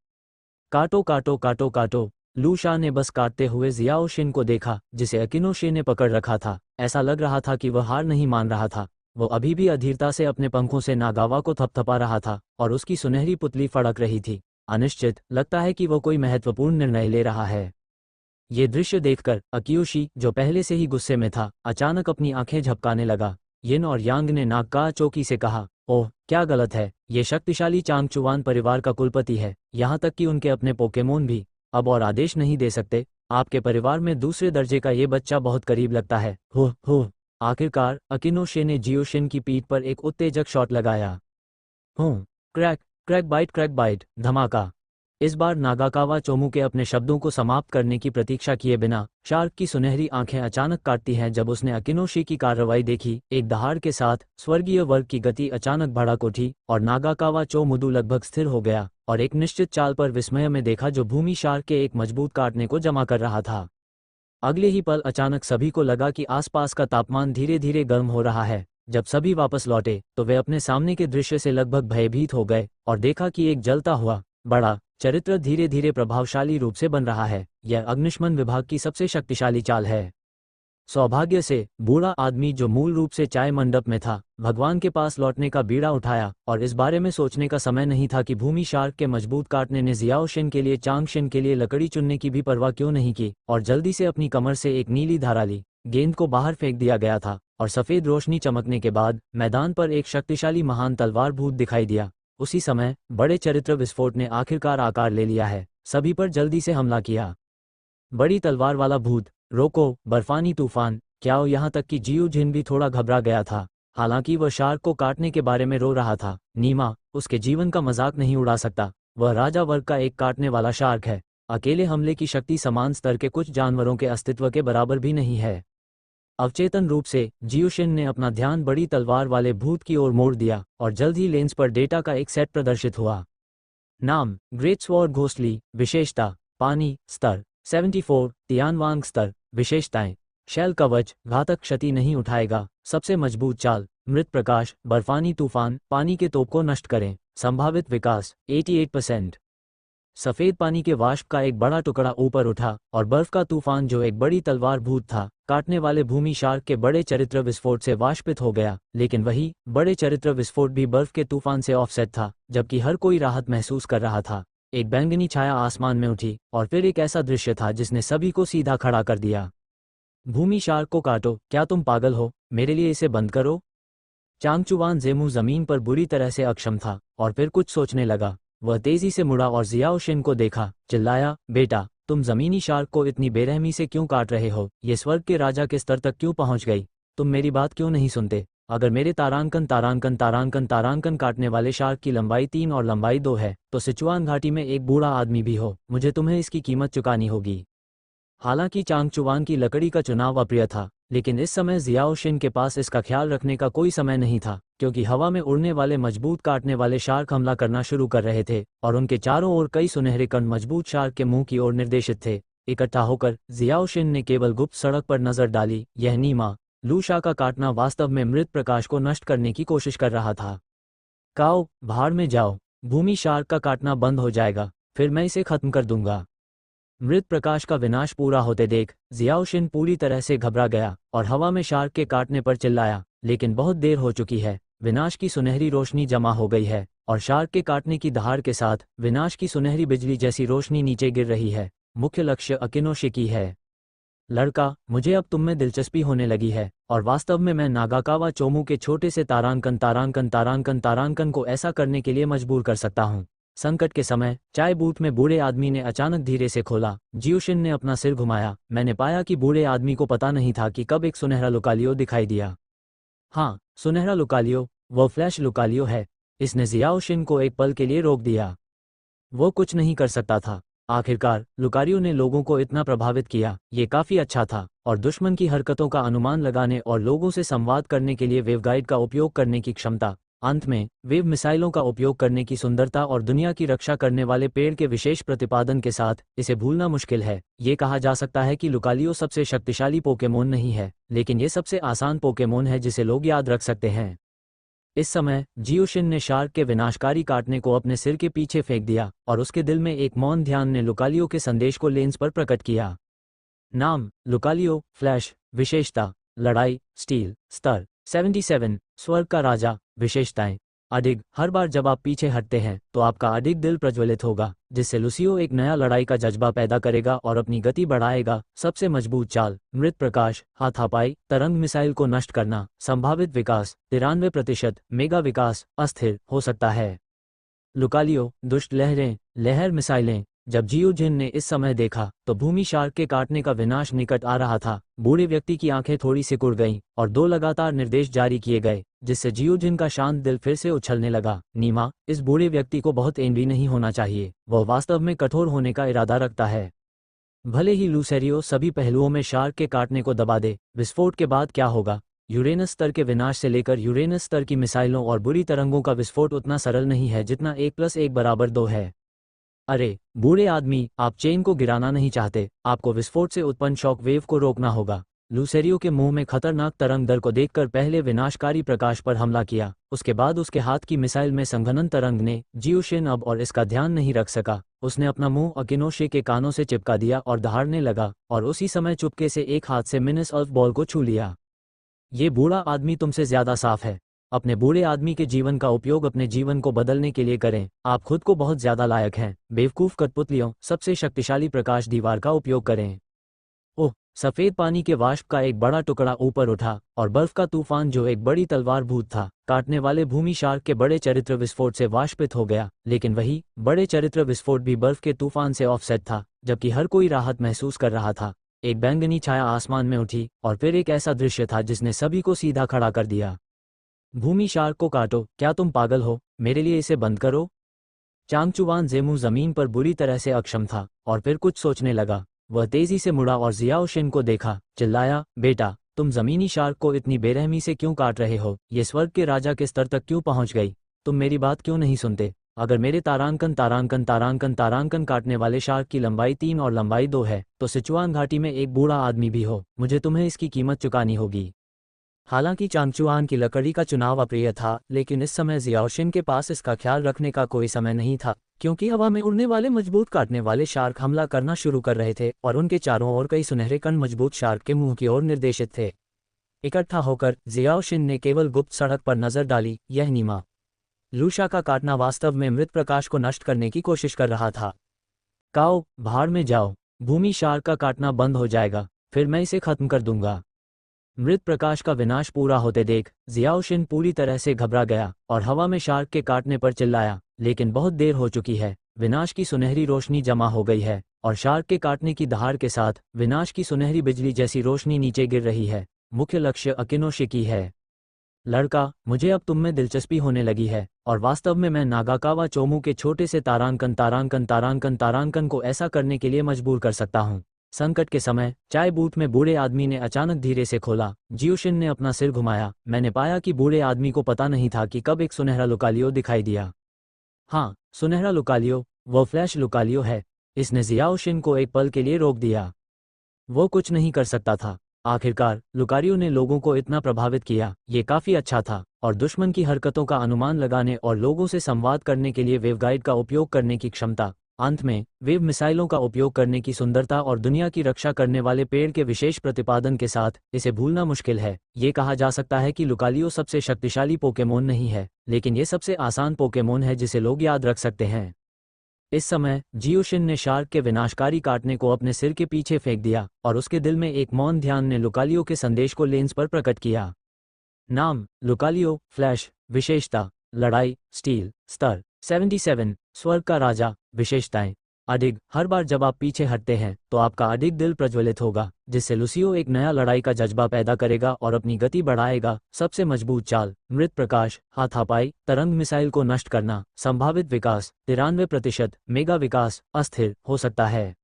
काटो काटो काटो काटो। लू शा ने बस काटते हुए जियाओ शिन को देखा, जिसे अकिनोशे ने पकड़ रखा था। ऐसा लग रहा था कि वह हार नहीं मान रहा था। वो अभी भी अधीरता से अपने पंखों से नागावा को थपथपा रहा था और उसकी सुनहरी पुतली फड़क रही थी। अनिश्चित, लगता है कि वो कोई महत्वपूर्ण निर्णय ले रहा है। ये दृश्य देखकर अकियोशी, जो पहले से ही गुस्से में था, अचानक अपनी आंखें झपकाने लगा। यिन और यांग ने नागा चौकी से कहा, ओह, क्या गलत है, ये शक्तिशाली चांगचुआन परिवार का कुलपति है, यहाँ तक कि उनके अपने पोकेमोन भी अब और आदेश नहीं दे सकते। आपके परिवार में दूसरे दर्जे का ये बच्चा बहुत करीब लगता है। हो। आखिरकार अकिनोशे ने जियोशिन की पीठ पर एक उत्तेजक शॉट लगाया। क्रैक क्रैक बाइट, धमाका। इस बार नागाकावा चोमू के अपने शब्दों को समाप्त करने की प्रतीक्षा किए बिना शार्क की सुनहरी आंखें अचानक काटती हैं जब उसने अकिनोशी की कार्रवाई देखी। एक दहाड़ के साथ स्वर्गीय वर्ग की गति अचानक भड़क उठी और नागाकावा चोमुदू लगभग स्थिर हो गया और एक निश्चित चाल पर विस्मय में देखा जो भूमि शार्क के एक मजबूत काटने को जमा कर रहा था। अगले ही पल अचानक सभी को लगा कि आसपास का तापमान धीरे धीरे गर्म हो रहा है। जब सभी वापस लौटे तो वे अपने सामने के दृश्य से लगभग भयभीत हो गए और देखा कि एक जलता हुआ बड़ा चरित्र धीरे धीरे प्रभावशाली रूप से बन रहा है। यह अग्निशमन विभाग की सबसे शक्तिशाली चाल है। सौभाग्य से बूढ़ा आदमी, जो मूल रूप से चाय मंडप में था, भगवान के पास लौटने का बीड़ा उठाया और इस बारे में सोचने का समय नहीं था कि भूमि शार्क के मजबूत काटने ने जियाओ शिन के लिए चांग शिन के लिए लकड़ी चुनने की भी परवाह क्यों नहीं की और जल्दी से अपनी कमर से एक नीली धारा ली। गेंद को बाहर फेंक दिया गया था और सफेद रोशनी चमकने के बाद मैदान पर एक शक्तिशाली महान तलवार भूत दिखाई दिया। उसी समय बड़े चरित्र विस्फोट ने आखिरकार आकार ले लिया है। सभी पर जल्दी से हमला किया। बड़ी तलवार वाला भूत, रोको, बर्फानी तूफान, क्या हो। यहाँ तक कि जियू जिन भी थोड़ा घबरा गया था। हालांकि वह शार्क को काटने के बारे में रो रहा था। नीमा उसके जीवन का मजाक नहीं उड़ा सकता। वह राजा वर्ग का एक काटने वाला शार्क है। अकेले हमले की शक्ति समान स्तर के कुछ जानवरों के अस्तित्व के बराबर भी नहीं है। अवचेतन रूप से जियोशिन ने अपना ध्यान बड़ी तलवार वाले भूत की ओर मोड़ दिया और जल्द ही लेंस पर डेटा का एक सेट प्रदर्शित हुआ। नाम, ग्रेट स्वॉर्ड घोस्टली। विशेषता, पानी स्तर 74, तियानवांग स्तर। विशेषताएं, शैल कवच, घातक क्षति नहीं उठाएगा। सबसे मजबूत चाल, मृत प्रकाश, बर्फानी तूफान, पानी के तोप को नष्ट करें। संभावित विकास 88%। सफेद पानी के वाष्प का एक बड़ा टुकड़ा ऊपर उठा और बर्फ का तूफान, जो एक बड़ी तलवार भूत था, काटने वाले भूमि शार्क के बड़े चरित्र विस्फोट से वाष्पित हो गया। लेकिन वही बड़े चरित्र विस्फोट भी बर्फ के तूफान से ऑफसेट था। जबकि हर कोई राहत महसूस कर रहा था। एक बैंगनी छाया आसमान में उठी और फिर एक ऐसा दृश्य था जिसने सभी को सीधा खड़ा कर दिया। भूमि शार्क को काटो, क्या तुम पागल हो? मेरे लिए इसे बंद करो। चांगचुआन जेमू जमीन पर बुरी तरह से अक्षम था और फिर कुछ सोचने लगा। वह तेजी से मुड़ा और जियाओ शिन को देखा, चिल्लाया, बेटा, तुम जमीनी शार्क को इतनी बेरहमी से क्यों काट रहे हो? ये स्वर्ग के राजा के स्तर तक क्यों पहुंच गई? तुम मेरी बात क्यों नहीं सुनते? अगर मेरे तारांकन काटने वाले शार्क की लंबाई 3 और लंबाई 2 है तो सिचुआन घाटी में एक बूढ़ा आदमी भी हो, मुझे तुम्हें इसकी कीमत चुकानी होगी। हालांकि चांगचुआन की लकड़ी का चुनाव अप्रिय था, लेकिन इस समय जियाओ शिन के पास इसका ख्याल रखने का कोई समय नहीं था, क्योंकि हवा में उड़ने वाले मजबूत काटने वाले शार्क हमला करना शुरू कर रहे थे और उनके चारों ओर कई सुनहरे कण मजबूत शार्क के मुंह की ओर निर्देशित थे। इकट्ठा होकर जियाओ शिन ने केवल गुप्त सड़क पर नजर डाली। यह नीमा लू शा का काटना वास्तव में मृत प्रकाश को नष्ट करने की कोशिश कर रहा था। काओ, भाड़ में जाओ। भूमि शार्क का काटना बंद हो जाएगा, फिर मैं इसे खत्म कर दूंगा। मृत प्रकाश का विनाश पूरा होते देख जियाओ शिन पूरी तरह से घबरा गया और हवा में शार्क के काटने पर चिल्लाया, लेकिन बहुत देर हो चुकी है। विनाश की सुनहरी रोशनी जमा हो गई है और शार्क के काटने की दहाड़ के साथ विनाश की सुनहरी बिजली जैसी रोशनी नीचे गिर रही है। मुख्य लक्ष्य अकिनोशिकी है। लड़का, मुझे अब तुम में दिलचस्पी होने लगी है और वास्तव में मैं नागाकावा चोमू के छोटे से तारांकन को ऐसा करने के लिए मजबूर कर सकता हूँ। संकट के समय चाय बूथ में बूढ़े आदमी ने अचानक धीरे से खोला। जियोशिन ने अपना सिर घुमाया। मैंने पाया कि बूढ़े आदमी को पता नहीं था कि कब एक सुनहरा लुकालियो दिखाई दिया। हाँ, सुनहरा लुकालियो, वो फ्लैश लुकालियो है। इसने जियाओ शिन को एक पल के लिए रोक दिया। वो कुछ नहीं कर सकता था। आखिरकार लुकारियो ने लोगों को इतना प्रभावित किया, ये काफी अच्छा था। और दुश्मन की हरकतों का अनुमान लगाने और लोगों से संवाद करने के लिए वेवगाइड का उपयोग करने की क्षमता, अंत में वेव मिसाइलों का उपयोग करने की सुंदरता और दुनिया की रक्षा करने वाले पेड़ के विशेष प्रतिपादन के साथ इसे भूलना मुश्किल है। ये कहा जा सकता है कि लुकालियो सबसे शक्तिशाली पोकेमोन नहीं है, लेकिन ये सबसे आसान पोकेमोन है जिसे लोग याद रख सकते हैं। इस समय जियोशिन ने शार्क के विनाशकारी काटने को अपने सिर के पीछे फेंक दिया और उसके दिल में एक मौन ध्यान ने लुकालियो के संदेश को लेंस पर प्रकट किया। नाम लुकालियो, फ्लैश, विशेषता लड़ाई, स्टील, स्तर 77, स्वर्ग का राजा, विशेषताएं अडिग, हर बार जब आप पीछे हटते हैं तो आपका अडिग दिल प्रज्वलित होगा, जिससे लुसियो एक नया लड़ाई का जज्बा पैदा करेगा और अपनी गति बढ़ाएगा। सबसे मजबूत चाल, मृत प्रकाश, हाथापाई, तरंग मिसाइल को नष्ट करना, संभावित विकास 93%, मेगा विकास अस्थिर हो सकता है। लुकालियो, दुष्ट लहरें, लहर मिसाइलें। जब जियोजिन ने इस समय देखा तो भूमि शार्क के काटने का विनाश निकट आ रहा था। बूढ़े व्यक्ति की आंखें थोड़ी सिकुड़ गईं और 2 लगातार निर्देश जारी किए गए, जिससे जियोजिन का शांत दिल फिर से उछलने लगा। नीमा, इस बूढ़े व्यक्ति को बहुत एंग्री नहीं होना चाहिए, वह वास्तव में कठोर होने का इरादा रखता है। भले ही लूसेरियो सभी पहलुओं में शार्क के काटने को दबा दे, विस्फोट के बाद क्या होगा? यूरेनस स्तर के विनाश से लेकर यूरेनस स्तर की मिसाइलों और बुरी तरंगों का विस्फोट उतना सरल नहीं है जितना 1+1=2 है। अरे बूढ़े आदमी, आप चेन को गिराना नहीं चाहते, आपको विस्फोट से उत्पन्न शॉक वेव को रोकना होगा। लूसेरियो के मुंह में खतरनाक तरंग दर को देखकर पहले विनाशकारी प्रकाश पर हमला किया, उसके बाद उसके हाथ की मिसाइल में संघनन तरंग ने जियोशिन अब और इसका ध्यान नहीं रख सका। उसने अपना मुंह अकिनोशे के कानों से चिपका दिया और दहाड़ने लगा, और उसी समय चुपके से एक हाथ से मिनिस अल्फ बॉल को छू लिया। ये बूढ़ा आदमी तुमसे ज्यादा साफ है। अपने बूढ़े आदमी के जीवन का उपयोग अपने जीवन को बदलने के लिए करें, आप खुद को बहुत ज्यादा लायक हैं। बेवकूफ कठपुतलियों, सबसे शक्तिशाली प्रकाश दीवार का उपयोग करें। ओह, सफेद पानी के वाष्प का एक बड़ा टुकड़ा ऊपर उठा और बर्फ का तूफान जो एक बड़ी तलवार भूत था, काटने वाले भूमि शार्क के बड़े चरित्र विस्फोट से वाष्पित हो गया। लेकिन वही बड़े चरित्र विस्फोट भी बर्फ के तूफान से ऑफसेट था, जबकि हर कोई राहत महसूस कर रहा था। एक बैंगनी छाया आसमान में उठी और फिर एक ऐसा दृश्य था जिसने सभी को सीधा खड़ा कर दिया। भूमि शार्क को काटो, क्या तुम पागल हो? मेरे लिए इसे बंद करो। चांगचुवान जेमू जमीन पर बुरी तरह से अक्षम था और फिर कुछ सोचने लगा। वह तेजी से मुड़ा और जियाओशिन को देखा, चिल्लाया, बेटा, तुम जमीनी शार्क को इतनी बेरहमी से क्यों काट रहे हो? ये स्वर्ग के राजा के स्तर तक क्यों पहुंच गई? तुम मेरी बात क्यों नहीं सुनते? अगर मेरे तारांकन काटने वाले शार्क की लंबाई 3 और लंबाई 2 है, तो सिचुआन घाटी में एक बूढ़ा आदमी भी हो, मुझे तुम्हें इसकी कीमत चुकानी होगी। हालांकि चांगचुआन की लकड़ी का चुनाव अप्रिय था, लेकिन इस समय जियाओशिन के पास इसका ख्याल रखने का कोई समय नहीं था, क्योंकि हवा में उड़ने वाले मजबूत काटने वाले शार्क हमला करना शुरू कर रहे थे और उनके चारों ओर कई सुनहरे कण मजबूत शार्क के मुंह की ओर निर्देशित थे। इकट्ठा होकर जियाओशिन ने केवल गुप्त सड़क पर नजर डाली। यह नीमा लूशा का काटना वास्तव में मृत प्रकाश को नष्ट करने की कोशिश कर रहा था। काओ, भाड़ में जाओ, भूमि शार्क का काटना बंद हो जाएगा, फिर मैं इसे खत्म कर दूंगा। मृत प्रकाश का विनाश पूरा होते देख जियाओशिन पूरी तरह से घबरा गया और हवा में शार्क के काटने पर चिल्लाया, लेकिन बहुत देर हो चुकी है। विनाश की सुनहरी रोशनी जमा हो गई है और शार्क के काटने की दहाड़ के साथ विनाश की सुनहरी बिजली जैसी रोशनी नीचे गिर रही है। मुख्य लक्ष्य अकिनोशिकी है। लड़का, मुझे अब तुम में दिलचस्पी होने लगी है, और वास्तव में मैं नागाकावा चोमू के छोटे से तारांकन को ऐसा करने के लिए मजबूर कर सकता हूँ। संकट के समय चाय बूथ में बूढ़े आदमी ने अचानक धीरे से खोला। जियोशिन ने अपना सिर घुमाया। मैंने पाया कि बूढ़े आदमी को पता नहीं था कि कब एक सुनहरा लुकालियो दिखाई दिया। हाँ, सुनहरा लुकालियो, वो फ्लैश लुकालियो है। इसने जियाओशिन को एक पल के लिए रोक दिया। वो कुछ नहीं कर सकता था। आखिरकार लुकारियो ने लोगों को इतना प्रभावित किया, ये काफी अच्छा था, और दुश्मन की हरकतों का अनुमान लगाने और लोगों से संवाद करने के लिए वेवगाइड का उपयोग करने की क्षमता। अंत में वेव मिसाइलों का उपयोग करने की सुंदरता और दुनिया की रक्षा करने वाले पेड़ के विशेष प्रतिपादन के साथ इसे भूलना मुश्किल है। ये कहा जा सकता है कि लुकालियो सबसे शक्तिशाली पोकेमोन नहीं है, लेकिन ये सबसे आसान पोकेमोन है जिसे लोग याद रख सकते हैं। इस समय जियोशिन ने शार्क के विनाशकारी काटने को अपने सिर के पीछे फेंक दिया और उसके दिल में एक मौन ध्यान ने लुकालियो के संदेश को लेंस पर प्रकट किया। नाम लुकालियो, फ्लैश, विशेषता लड़ाई, स्टील, स्तर 77, स्वर्ग का राजा, विशेषताएं अडिग, हर बार जब आप पीछे हटते हैं तो आपका अडिग दिल प्रज्वलित होगा, जिससे लुसियो एक नया लड़ाई का जज्बा पैदा करेगा और अपनी गति बढ़ाएगा। सबसे मजबूत चाल, मृत प्रकाश, हाथापाई, तरंग मिसाइल को नष्ट करना, संभावित विकास 93%, मेगा विकास अस्थिर हो सकता है।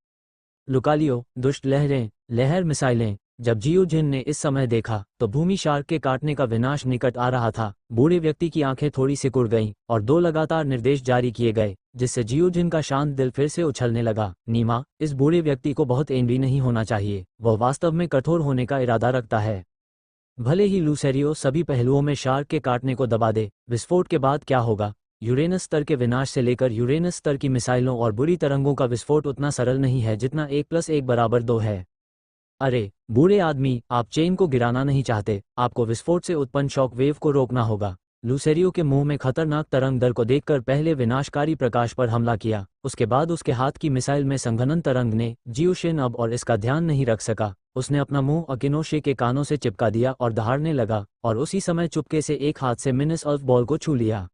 लुकालियो, दुष्ट लहरें, लहर मिसाइलें। जब जियोजिन ने इस समय देखा तो भूमि शार्क के काटने का विनाश निकट आ रहा था। बूढ़े व्यक्ति की आंखें थोड़ी सिकुड़ गईं और 2 लगातार निर्देश जारी किए गए, जिससे जियोजिन का शांत दिल फिर से उछलने लगा। नीमा, इस बूढ़े व्यक्ति को बहुत एंग्री नहीं होना चाहिए, वह वास्तव में कठोर होने का इरादा रखता है। भले ही लूसेरियो सभी पहलुओं में शार्क के काटने को दबा दे, विस्फोट के बाद क्या होगा? यूरेनस स्तर के विनाश से लेकर यूरेनस स्तर की मिसाइलों और बुरी तरंगों का विस्फोट उतना सरल नहीं है जितना 1+1 = 2 है। अरे बूढ़े आदमी, आप चेन को गिराना नहीं चाहते, आपको विस्फोट से उत्पन्न शॉक वेव को रोकना होगा। लूसेरियो के मुंह में खतरनाक तरंग दर को देखकर पहले विनाशकारी प्रकाश पर हमला किया, उसके बाद उसके हाथ की मिसाइल में संघनन तरंग ने जियोशिन अब और इसका ध्यान नहीं रख सका। उसने अपना मुंह अकिनोशे के कानों से चिपका दिया और दहाड़ने लगा, और उसी समय चुपके से एक हाथ से मिनस अल्फ बॉल को छू लिया।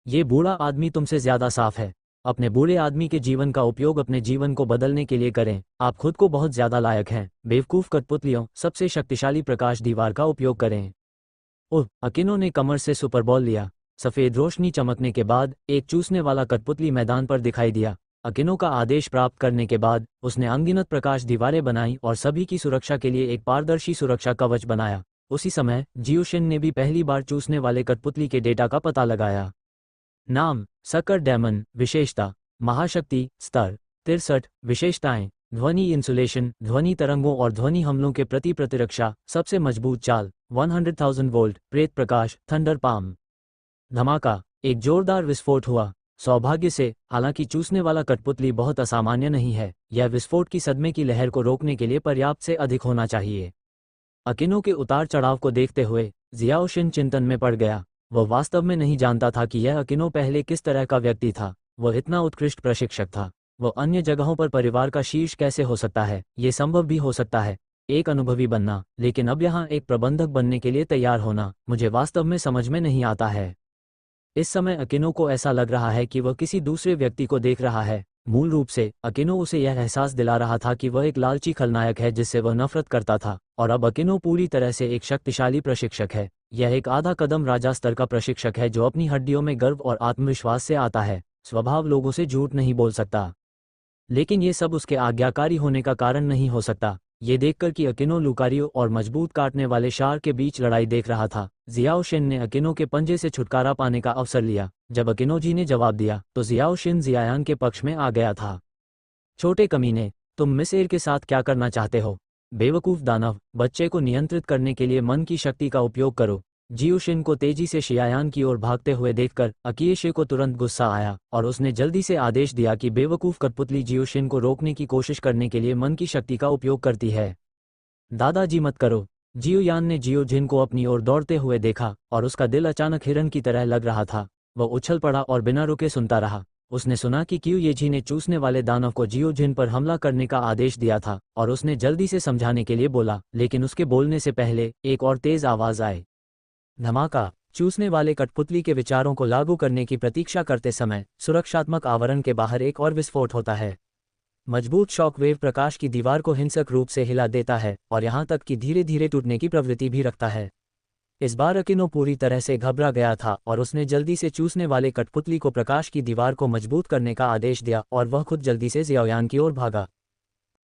ये बूढ़ा आदमी तुमसे ज्यादा साफ है। अपने बूढ़े आदमी के जीवन का उपयोग अपने जीवन को बदलने के लिए करें। आप खुद को बहुत ज्यादा लायक हैं। बेवकूफ कठपुतलियों, सबसे शक्तिशाली प्रकाश दीवार का उपयोग करें। ओह, अकिनो ने कमर से सुपर बॉल लिया। सफेद रोशनी चमकने के बाद एक चूसने वाला कठपुतली मैदान पर दिखाई दिया। अकिनो का आदेश प्राप्त करने के बाद उसने अनगिनत प्रकाश दीवारें बनाई और सभी की सुरक्षा के लिए एक पारदर्शी सुरक्षा कवच बनाया। उसी समय जियोशिन ने भी पहली बार चूसने वाले कठपुतली के डेटा का पता लगाया। नाम सकर डेमन। विशेषता महाशक्ति स्तर 63। विशेषताएं ध्वनि इंसुलेशन, ध्वनि तरंगों और ध्वनि हमलों के प्रति प्रतिरक्षा, सबसे मजबूत चाल 100,000 वोल्ट, प्रेत प्रकाश, थंडर पाम। धमाका, एक जोरदार विस्फोट हुआ। सौभाग्य से, हालांकि चूसने वाला कठपुतली बहुत असामान्य नहीं है, यह विस्फोट की सदमे की लहर को रोकने के लिए पर्याप्त से अधिक होना चाहिए। अकिनो के उतार चढ़ाव को देखते हुए जियाओशिन चिंतन में पड़ गया। वह वास्तव में नहीं जानता था कि यह अकिनो पहले किस तरह का व्यक्ति था। वह इतना उत्कृष्ट प्रशिक्षक था। वह अन्य जगहों पर परिवार का शीर्ष कैसे हो सकता है? ये संभव भी हो सकता है, एक अनुभवी बनना, लेकिन अब यहाँ एक प्रबंधक बनने के लिए तैयार होना, मुझे वास्तव में समझ में नहीं आता है। इस समय अकिनो को ऐसा लग रहा है कि वह किसी दूसरे व्यक्ति को देख रहा है। मूल रूप से अकिनो उसे यह एहसास दिला रहा था कि वह एक लालची खलनायक है जिससे वह नफरत करता था, और अब अकिनो पूरी तरह से एक शक्तिशाली प्रशिक्षक है। यह एक आधा कदम राजा स्तर का प्रशिक्षक है जो अपनी हड्डियों में गर्व और आत्मविश्वास से आता है। स्वभाव लोगों से झूठ नहीं बोल सकता, लेकिन ये सब उसके आज्ञाकारी होने का कारण नहीं हो सकता। ये देखकर कि अकिनो लुकारियो और मजबूत काटने वाले शार्क के बीच लड़ाई देख रहा था, जियाओशिन ने अकिनो के पंजे से छुटकारा पाने का अवसर लिया। जब अकिनो जी ने जवाब दिया तो जियाओशिन जियायान के पक्ष में आ गया था। छोटे कमीने, तुम मिसेर के साथ क्या करना चाहते हो? बेवकूफ दानव, बच्चे को नियंत्रित करने के लिए मन की शक्ति का उपयोग करो। जियोशिन को तेजी से शियायान की ओर भागते हुए देखकर अकियेशे को तुरंत गुस्सा आया और उसने जल्दी से आदेश दिया कि बेवकूफ कठपुतली जियोशिन को रोकने की कोशिश करने के लिए मन की शक्ति का उपयोग करती है। दादाजी मत करो। जियोयान ने जियोजिन को अपनी ओर दौड़ते हुए देखा और उसका दिल अचानक हिरन की तरह लग रहा था। वह उछल पड़ा और बिना रुके सुनता रहा। उसने सुना कि क्यूयेजी ने चूसने वाले दानव को जियोजिन पर हमला करने का आदेश दिया था, और उसने जल्दी से समझाने के लिए बोला, लेकिन उसके बोलने से पहले एक और तेज आवाज आई। धमाका, चूसने वाले कठपुतली के विचारों को लागू करने की प्रतीक्षा करते समय सुरक्षात्मक आवरण के बाहर एक और विस्फोट होता है। मजबूत शॉक वेव प्रकाश की दीवार को हिंसक रूप से हिला देता है और यहाँ तक कि धीरे धीरे टूटने की प्रवृत्ति भी रखता है। इस बार अकिनो पूरी तरह से घबरा गया था और उसने जल्दी से चूसने वाले कठपुतली को प्रकाश की दीवार को मजबूत करने का आदेश दिया और वह खुद जल्दी से जियाओयान की ओर भागा।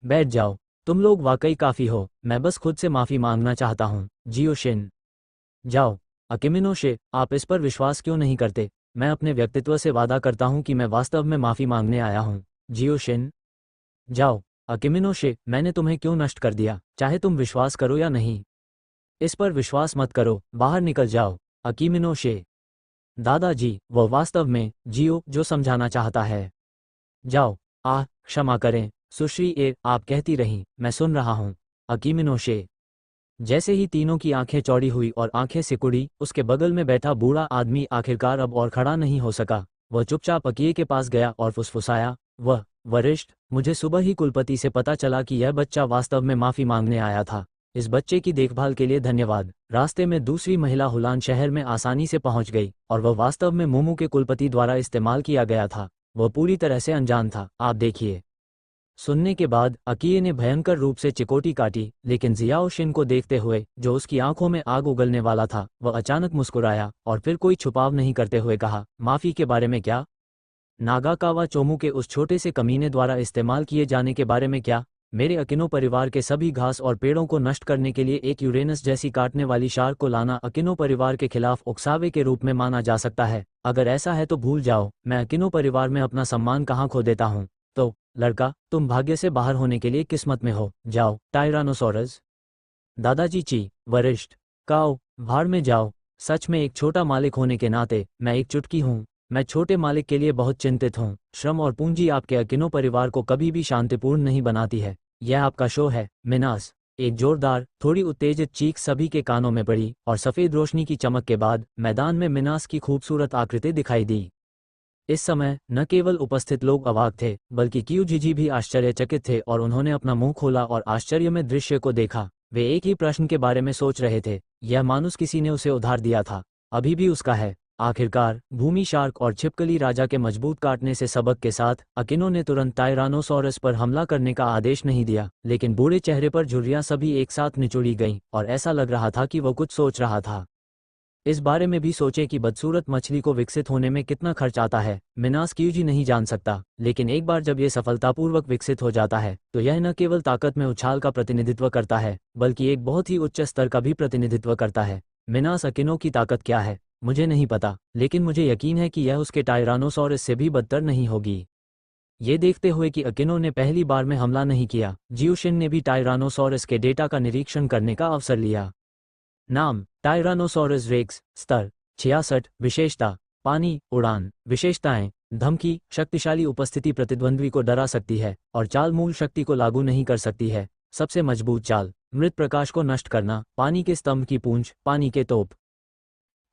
बैठ जाओ, तुम लोग वाकई काफी हो, मैं बस खुद से माफी मांगना चाहता हूँ। जियोशिन, जाओ। अकिमिनोशे, आप इस पर विश्वास क्यों नहीं करते? मैं अपने व्यक्तित्व से वादा करता हूँ कि मैं वास्तव में माफी मांगने आया हूँ। जियोशिन, जाओ। अकिमिनोशे, मैंने तुम्हें क्यों नष्ट कर दिया, चाहे तुम विश्वास करो या नहीं? इस पर विश्वास मत करो, बाहर निकल जाओ। अकिमिनोशे, दादाजी, वह वास्तव में जियो जो समझाना चाहता है। जाओ। क्षमा करें सुश्री ए, आप कहती रहीं, मैं सुन रहा हूँ। अकिमिनोशे। जैसे ही तीनों की आंखें चौड़ी हुई और आंखें सिकुड़ी, उसके बगल में बैठा बूढ़ा आदमी आखिरकार अब और खड़ा नहीं हो सका। वह चुपचाप अकिये के पास गया और फुसफुसाया, वह वरिष्ठ, मुझे सुबह ही कुलपति से पता चला कि यह बच्चा वास्तव में माफी मांगने आया था। इस बच्चे की देखभाल के लिए धन्यवाद। रास्ते में दूसरी महिला हुलान शहर में आसानी से पहुंच गई और वह वास्तव में मोमू के कुलपति द्वारा इस्तेमाल किया गया था। वह पूरी तरह से अनजान था, आप देखिए। सुनने के बाद अकिये ने भयंकर रूप से चिकोटी काटी, लेकिन जियाओशिन को देखते हुए, जो उसकी आंखों में आग उगलने वाला था, वह अचानक मुस्कुराया और फिर कोई छुपाव नहीं करते हुए कहा, माफी के बारे में क्या? नागाकावा चोमू के उस छोटे से कमीने द्वारा इस्तेमाल किए जाने के बारे में क्या? मेरे अकिनो परिवार के सभी घास और पेड़ों को नष्ट करने के लिए एक यूरेनस जैसी काटने वाली शार्क को लाना अकिनो परिवार के खिलाफ उकसावे के रूप में माना जा सकता है। अगर ऐसा है तो भूल जाओ, मैं अकिनो परिवार में अपना सम्मान कहाँ खो देता हूँ। तो लड़का, तुम भाग्य से बाहर होने के लिए किस्मत में हो। जाओ। टायरानोसोरस, दादाजी ची, वरिष्ठ, काओ, भाड़ में जाओ। सच में एक छोटा मालिक होने के नाते मैं एक चुटकी हूँ। मैं छोटे मालिक के लिए बहुत चिंतित हूँ। श्रम और पूंजी आपके अकिनो परिवार को कभी भी शांतिपूर्ण नहीं बनाती है। यह आपका शो है, मिनास। एक जोरदार, थोड़ी उत्तेजित चीख सभी के कानों में पड़ी और सफ़ेद रोशनी की चमक के बाद मैदान में मिनास की खूबसूरत आकृति दिखाई दी। इस समय न केवल उपस्थित लोग अवाक थे, बल्कि क्यूजीजी भी आश्चर्यचकित थे और उन्होंने अपना मुंह खोला और आश्चर्य में दृश्य को देखा। वे एक ही प्रश्न के बारे में सोच रहे थे। यह मानुस किसी ने उसे उधार दिया था, अभी भी उसका है। आखिरकार भूमि शार्क और छिपकली राजा के मजबूत काटने से सबक के साथ अकिनो ने तुरंत टायरानोसॉरस पर हमला करने का आदेश नहीं दिया, लेकिन बूढ़े चेहरे पर झुर्रियां सभी एक साथ निचोड़ी गईं और ऐसा लग रहा था कि वह कुछ सोच रहा था। इस बारे में भी सोचे कि बदसूरत मछली को विकसित होने में कितना खर्च आता है। मिनास क्यूजी नहीं जान सकता, लेकिन एक बार जब यह सफलतापूर्वक विकसित हो जाता है तो यह न केवल ताकत में उछाल का प्रतिनिधित्व करता है, बल्कि एक बहुत ही उच्च स्तर का भी प्रतिनिधित्व करता है। मिनास अकिनो की ताकत क्या है मुझे नहीं पता, लेकिन मुझे यकीन है कि यह उसके टायरानोसॉरस से भी बदतर नहीं होगी। ये देखते हुए कि अकिनो ने पहली बार में हमला नहीं किया, जियोशिन ने भी टायरानोसॉरस के डेटा का निरीक्षण करने का अवसर लिया। नाम टायरानोसॉरस रेक्स। स्तर 66। विशेषता पानी, उड़ान। विशेषताएं धमकी, शक्तिशाली उपस्थिति प्रतिद्वंद्वी को डरा सकती है और चाल मूल शक्ति को लागू नहीं कर सकती है। सबसे मजबूत चाल मृत प्रकाश को नष्ट करना, पानी के स्तंभ की पूंछ, पानी के तोप।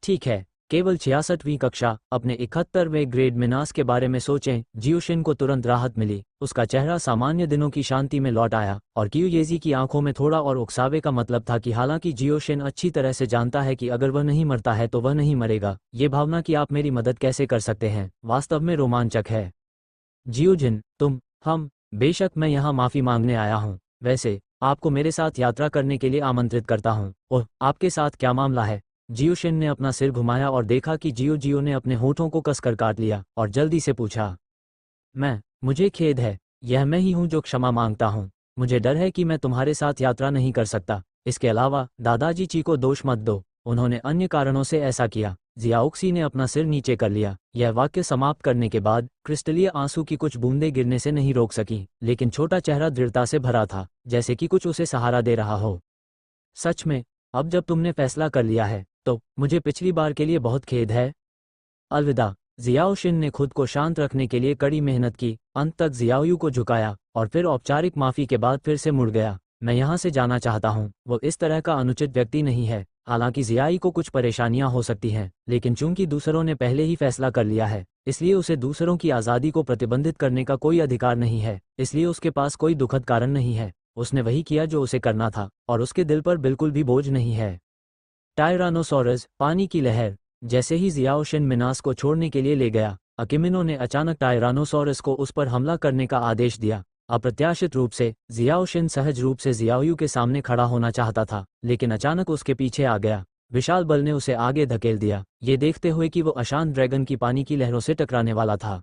ठीक है, केवल 66वीं कक्षा। अपने 71वें ग्रेड मिनास के बारे में सोचें। जियोशिन को तुरंत राहत मिली, उसका चेहरा सामान्य दिनों की शांति में लौट आया और क्यूयेजी की आंखों में थोड़ा और उकसावे का मतलब था कि हालांकि जियोशिन अच्छी तरह से जानता है कि अगर वह नहीं मरता है तो वह नहीं मरेगा, ये भावना कि आप मेरी मदद कैसे कर सकते हैं वास्तव में रोमांचक है। जियोजिन, हम। बेशक मैं यहाँ माफी मांगने आया हूँ। वैसे आपको मेरे साथ यात्रा करने के लिए आमंत्रित करता हूँ। ओह, आपके साथ क्या मामला है? जियोशिन ने अपना सिर घुमाया और देखा कि जियो ने अपने होठों को कसकर काट लिया और जल्दी से पूछा, मुझे खेद है, यह मैं ही हूँ जो क्षमा मांगता हूँ। मुझे डर है कि मैं तुम्हारे साथ यात्रा नहीं कर सकता। इसके अलावा दादाजी ची को दोष मत दो, उन्होंने अन्य कारणों से ऐसा किया। जियाओक्सी ने अपना सिर नीचे कर लिया। यह वाक्य समाप्त करने के बाद क्रिस्टलीय आंसू की कुछ बूंदें गिरने से नहीं रोक सकी, लेकिन छोटा चेहरा दृढ़ता से भरा था, जैसे कि कुछ उसे सहारा दे रहा हो। सच में, अब जब तुमने फैसला कर लिया है तो मुझे पिछली बार के लिए बहुत खेद है। अलविदा। जियाओशिन ने खुद को शांत रखने के लिए कड़ी मेहनत की, अंत तक जियाओयू को झुकाया और फिर औपचारिक माफी के बाद फिर से मुड़ गया। मैं यहाँ से जाना चाहता हूँ। वो इस तरह का अनुचित व्यक्ति नहीं है। हालांकि जियाई को कुछ परेशानियां हो सकती हैं, लेकिन चूंकि दूसरों ने पहले ही फैसला कर लिया है, इसलिए उसे दूसरों की आज़ादी को प्रतिबंधित करने का कोई अधिकार नहीं है। इसलिए उसके पास कोई दुखद कारण नहीं है। उसने वही किया जो उसे करना था और उसके दिल पर बिल्कुल भी बोझ नहीं है। टायरानोसॉरस, पानी की लहर। जैसे ही जियाओशिन मिनास को छोड़ने के लिए ले गया, अकिमिनो ने अचानक टायरानोसॉरस को उस पर हमला करने का आदेश दिया। अप्रत्याशित रूप से जियाओशिन सहज रूप से जियाओयू के सामने खड़ा होना चाहता था, लेकिन अचानक उसके पीछे आ गया। विशाल बल ने उसे आगे धकेल दिया, ये देखते हुए कि वो अशांत ड्रैगन की पानी की लहरों से टकराने वाला था।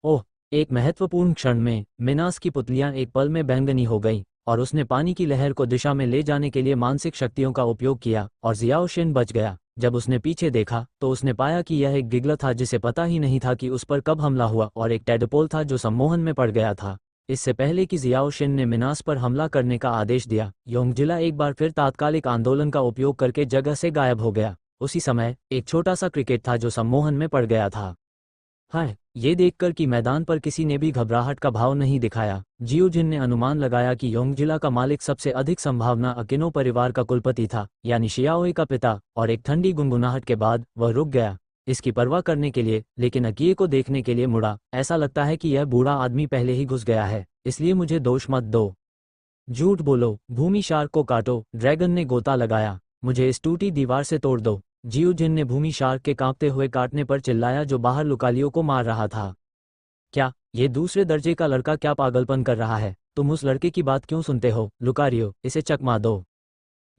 ओह! एक महत्वपूर्ण क्षण में मिनास की पुतलियां एक पल में बैंगनी हो गईं और उसने पानी की लहर को दिशा में ले जाने के लिए मानसिक शक्तियों का उपयोग किया और जियाओशिन बच गया। जब उसने पीछे देखा तो उसने पाया कि यह एक गिगला था जिसे पता ही नहीं था कि उस पर कब हमला हुआ, और एक टेडपोल था जो सम्मोहन में पड़ गया था। इससे पहले कि जियाओशिन ने मिनास पर हमला करने का आदेश दिया, योंगजिला एक बार फिर तात्कालिक आंदोलन का उपयोग करके जगह से गायब हो गया। उसी समय एक छोटा सा क्रिकेट था जो सम्मोहन में पड़ गया था। हाँ, ये देखकर कि मैदान पर किसी ने भी घबराहट का भाव नहीं दिखाया, जियोजिन ने अनुमान लगाया कि योंगजिला का मालिक सबसे अधिक संभावना अकिनो परिवार का कुलपति था, यानी शियाओए का पिता, और एक ठंडी गुनगुनाहट के बाद वह रुक गया इसकी परवाह करने के लिए, लेकिन अकिए को देखने के लिए मुड़ा। ऐसा लगता है कि यह बूढ़ा आदमी पहले ही घुस गया है, इसलिए मुझे दोष मत दो। झूठ बोलो, भूमि शार्क को काटो, ड्रैगन ने गोता लगाया। मुझे इस टूटी दीवार से तोड़ दो, जियोजिन ने भूमि शार्क के कांपते हुए काटने पर चिल्लाया जो बाहर लुकालियों को मार रहा था। क्या ये दूसरे दर्जे का लड़का क्या पागलपन कर रहा है? तुम उस लड़के की बात क्यों सुनते हो? लुकारियो, इसे चकमा दो।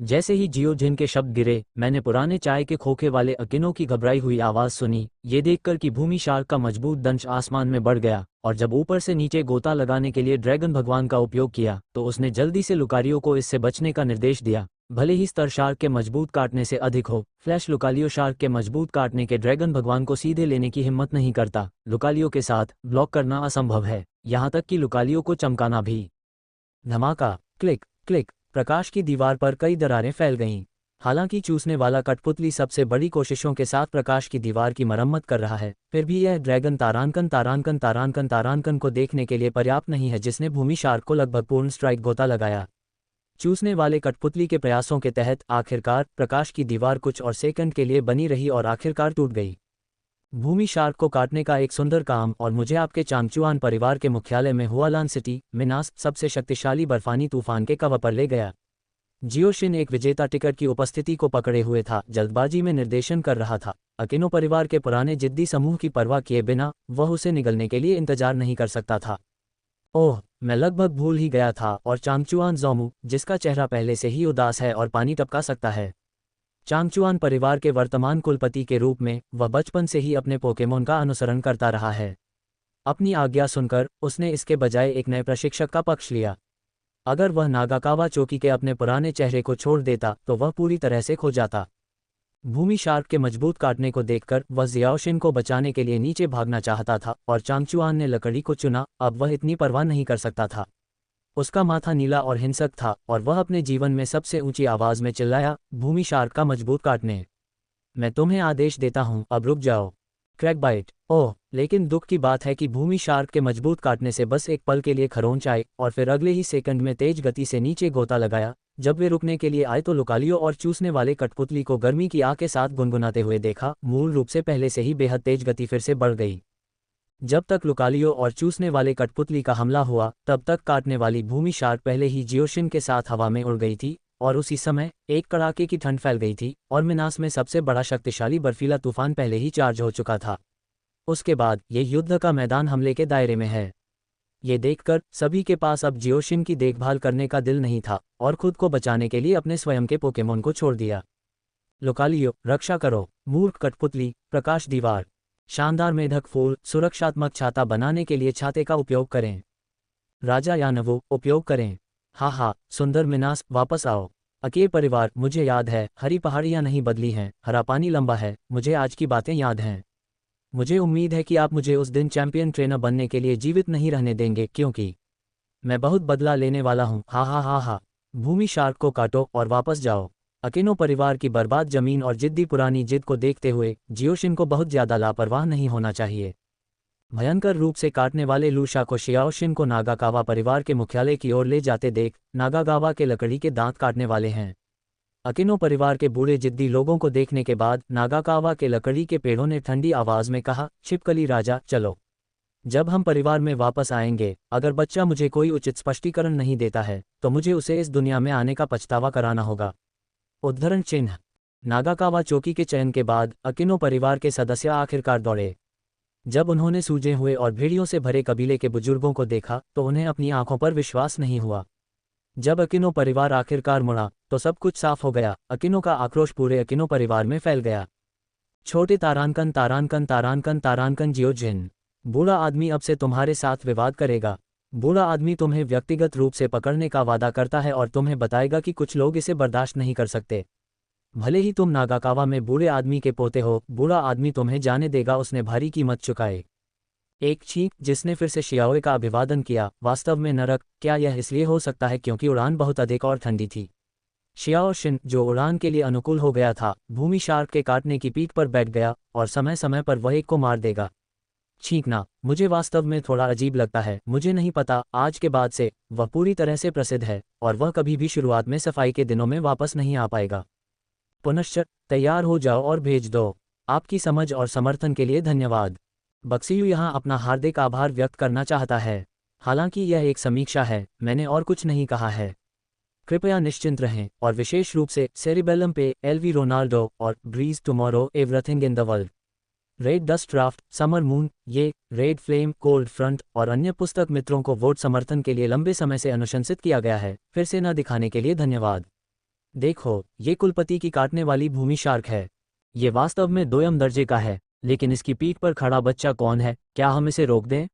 जैसे ही जियोजिन के शब्द गिरे, मैंने पुराने चाय के खोखे वाले अकिनो की घबराई हुई आवाज सुनी। ये देखकर कि भूमि शार्क का मजबूत दंश आसमान में बढ़ गया और जब ऊपर से नीचे गोता लगाने के लिए ड्रैगन भगवान का उपयोग किया तो उसने जल्दी से लुकारियो को इससे बचने का निर्देश दिया। भले ही स्तर शार्क के मजबूत काटने से अधिक हो, फ्लैश लुकालियो शार्क के मजबूत काटने के ड्रैगन भगवान को सीधे लेने की हिम्मत नहीं करता। लुकालियो के साथ ब्लॉक करना असंभव है, यहाँ तक कि लुकालियो को चमकाना भी। धमाका, क्लिक क्लिक, प्रकाश की दीवार पर कई दरारें फैल गईं। हालांकि चूसने वाला कठपुतली सबसे बड़ी कोशिशों के साथ प्रकाश की दीवार की मरम्मत कर रहा है, फिर भी यह ड्रैगन तारांकन को देखने के लिए पर्याप्त नहीं है, जिसने भूमि शार्क को लगभग पूर्ण स्ट्राइक गोता लगाया। चूसने वाले कठपुतली के प्रयासों के तहत आखिरकार प्रकाश की दीवार कुछ और सेकंड के लिए बनी रही और आखिरकार टूट गई। भूमि शार्क को काटने का एक सुंदर काम, और मुझे आपके चांगचुआन परिवार के मुख्यालय में हुआलान सिटी मिनास सबसे शक्तिशाली बर्फानी तूफान के कवर पर ले गया। जियोशिन एक विजेता टिकट की उपस्थिति को पकड़े हुए था, जल्दबाजी में निर्देशन कर रहा था। अकिनो परिवार के पुराने जिद्दी समूह की परवाह किए बिना वह उसे निगलने के लिए इंतजार नहीं कर सकता था। ओह, मैं लगभग भूल ही गया था, और चांगचुआन जोमू, जिसका चेहरा पहले से ही उदास है और पानी टपका सकता है। चांगचुआन परिवार के वर्तमान कुलपति के रूप में वह बचपन से ही अपने पोकेमोन का अनुसरण करता रहा है। अपनी आज्ञा सुनकर उसने इसके बजाय एक नए प्रशिक्षक का पक्ष लिया। अगर वह नागाकावा चौकी के अपने पुराने चेहरे को छोड़ देता तो वह पूरी तरह से खो जाता। भूमि शार्क के मजबूत काटने को देखकर वह जियाओशिन को बचाने के लिए नीचे भागना चाहता था, और चांगचुआन ने लकड़ी को चुना। अब वह इतनी परवाह नहीं कर सकता था। उसका माथा नीला और हिंसक था, और वह अपने जीवन में सबसे ऊंची आवाज में चिल्लाया, भूमि शार्क का मजबूत काटने। मैं तुम्हें आदेश देता हूं, अब रुक जाओ। क्रैकबाइट। ओह, लेकिन दुख की बात है कि भूमि शार्क के मजबूत काटने से बस एक पल के लिए खरोंच आए, और फिर अगले ही सेकंड में तेज गति से नीचे गोता लगाया। जब वे रुकने के लिए आए तो लुकालियो और चूसने वाले कठपुतली को गर्मी की आग के साथ गुनगुनाते हुए देखा। मूल रूप से पहले से ही बेहद तेज गति फिर से बढ़ गई। जब तक लुकालियो और चूसने वाले कठपुतली का हमला हुआ, तब तक काटने वाली भूमि शार्क पहले ही जियोशिन के साथ हवा में उड़ गई थी, और उसी समय एक कड़ाके की ठंड फैल गई थी, और मिनास में सबसे बड़ा शक्तिशाली बर्फीला तूफान पहले ही चार्ज हो चुका था। उसके बाद ये युद्ध का मैदान हमले के दायरे में है। ये देखकर सभी के पास अब जियोशिन की देखभाल करने का दिल नहीं था, और खुद को बचाने के लिए अपने स्वयं के पोकेमोन को छोड़ दिया। लुकालियो, रक्षा करो। मूर्ख कठपुतली, प्रकाश दीवार। शानदार मेढक फूल, सुरक्षात्मक छाता बनाने के लिए छाते का उपयोग करें। राजा यानवो, उपयोग करें। हा, सुंदर मिनास, वापस आओ। अके परिवार, मुझे याद है, हरी पहाड़ियां नहीं बदली हैं, हरा पानी लंबा है, मुझे आज की बातें याद हैं। मुझे उम्मीद है कि आप मुझे उस दिन चैंपियन ट्रेनर बनने के लिए जीवित नहीं रहने देंगे, क्योंकि मैं बहुत बदला लेने वाला हूँ। हा। भूमि शार्क को काटो और वापस जाओ। अकिनो परिवार की बर्बाद जमीन और जिद्दी पुरानी जिद को देखते हुए जियोशिन को बहुत ज्यादा लापरवाह नहीं होना चाहिए। भयंकर रूप से काटने वाले लूशा को शियाओशिन को नागाकावा परिवार के मुख्यालय की ओर ले जाते देख, नागाकावा के लकड़ी के दांत काटने वाले हैं। अकिनो परिवार के बूढ़े जिद्दी लोगों को देखने के बाद नागाकावा के लकड़ी के पेड़ों ने ठंडी आवाज में कहा, छिपकली राजा, चलो। जब हम परिवार में वापस आएंगे, अगर बच्चा मुझे कोई उचित स्पष्टीकरण नहीं देता है तो मुझे उसे इस दुनिया में आने का पछतावा कराना होगा। उद्धरण चिन्ह। नागाकावा चौकी के चयन के बाद अकिनो परिवार के सदस्य आखिरकार दौड़े। जब उन्होंने सूजे हुए और भेड़ियों से भरे कबीले के बुजुर्गों को देखा तो उन्हें अपनी आंखों पर विश्वास नहीं हुआ। जब अकिनो परिवार आखिरकार मुड़ा तो सब कुछ साफ हो गया। अकिनो का आक्रोश पूरे अकिनो परिवार में फैल गया। छोटे तारांकन जियोजिन। बूढ़ा आदमी अब से तुम्हारे साथ विवाद करेगा। बूढ़ा आदमी तुम्हें व्यक्तिगत रूप से पकड़ने का वादा करता है और तुम्हें बताएगा कि कुछ लोग इसे बर्दाश्त नहीं कर सकते। भले ही तुम नागाकावा में बूढ़े आदमी के पोते हो, बूढ़ा आदमी तुम्हें जाने देगा, उसने भारी कीमत चुकाए। एक चीख जिसने फिर से शियाओए का अभिवादन किया। वास्तव में नरक, क्या यह इसलिए हो सकता है क्योंकि उड़ान बहुत अधिक और ठंडी थी। शियाओशिन, जो उड़ान के लिए अनुकूल हो गया था, भूमि शार्क के काटने की पीठ पर बैठ गया, और समय समय पर वह एक को मार देगा। छींकना मुझे वास्तव में थोड़ा अजीब लगता है। मुझे नहीं पता, आज के बाद से वह पूरी तरह से प्रसिद्ध है, और वह कभी भी शुरुआत में सफाई के दिनों में वापस नहीं आ पाएगा। पुनश्च तैयार हो जाओ और भेज दो। आपकी समझ और समर्थन के लिए धन्यवाद। बक्सियू यहाँ अपना हार्दिक आभार व्यक्त करना चाहता है। हालांकि यह एक समीक्षा है, मैंने और कुछ नहीं कहा है। कृपया निश्चिंत रहें, और विशेष रूप से सेरिबेलम पे, एलवी रोनाल्डो और breeze tomorrow, everything in the world, red dust draft, summer moon, ये रेड फ्लेम, कोल्ड फ्रंट और अन्य पुस्तक मित्रों को वोट समर्थन के लिए लंबे समय से अनुशंसित किया गया है। फिर से न दिखाने के लिए धन्यवाद। देखो, ये कुलपति की काटने वाली भूमि शार्क है। ये वास्तव में दोयम दर्जे का है, लेकिन इसकी पीठ पर खड़ा बच्चा कौन है? क्या हम इसे रोक दें?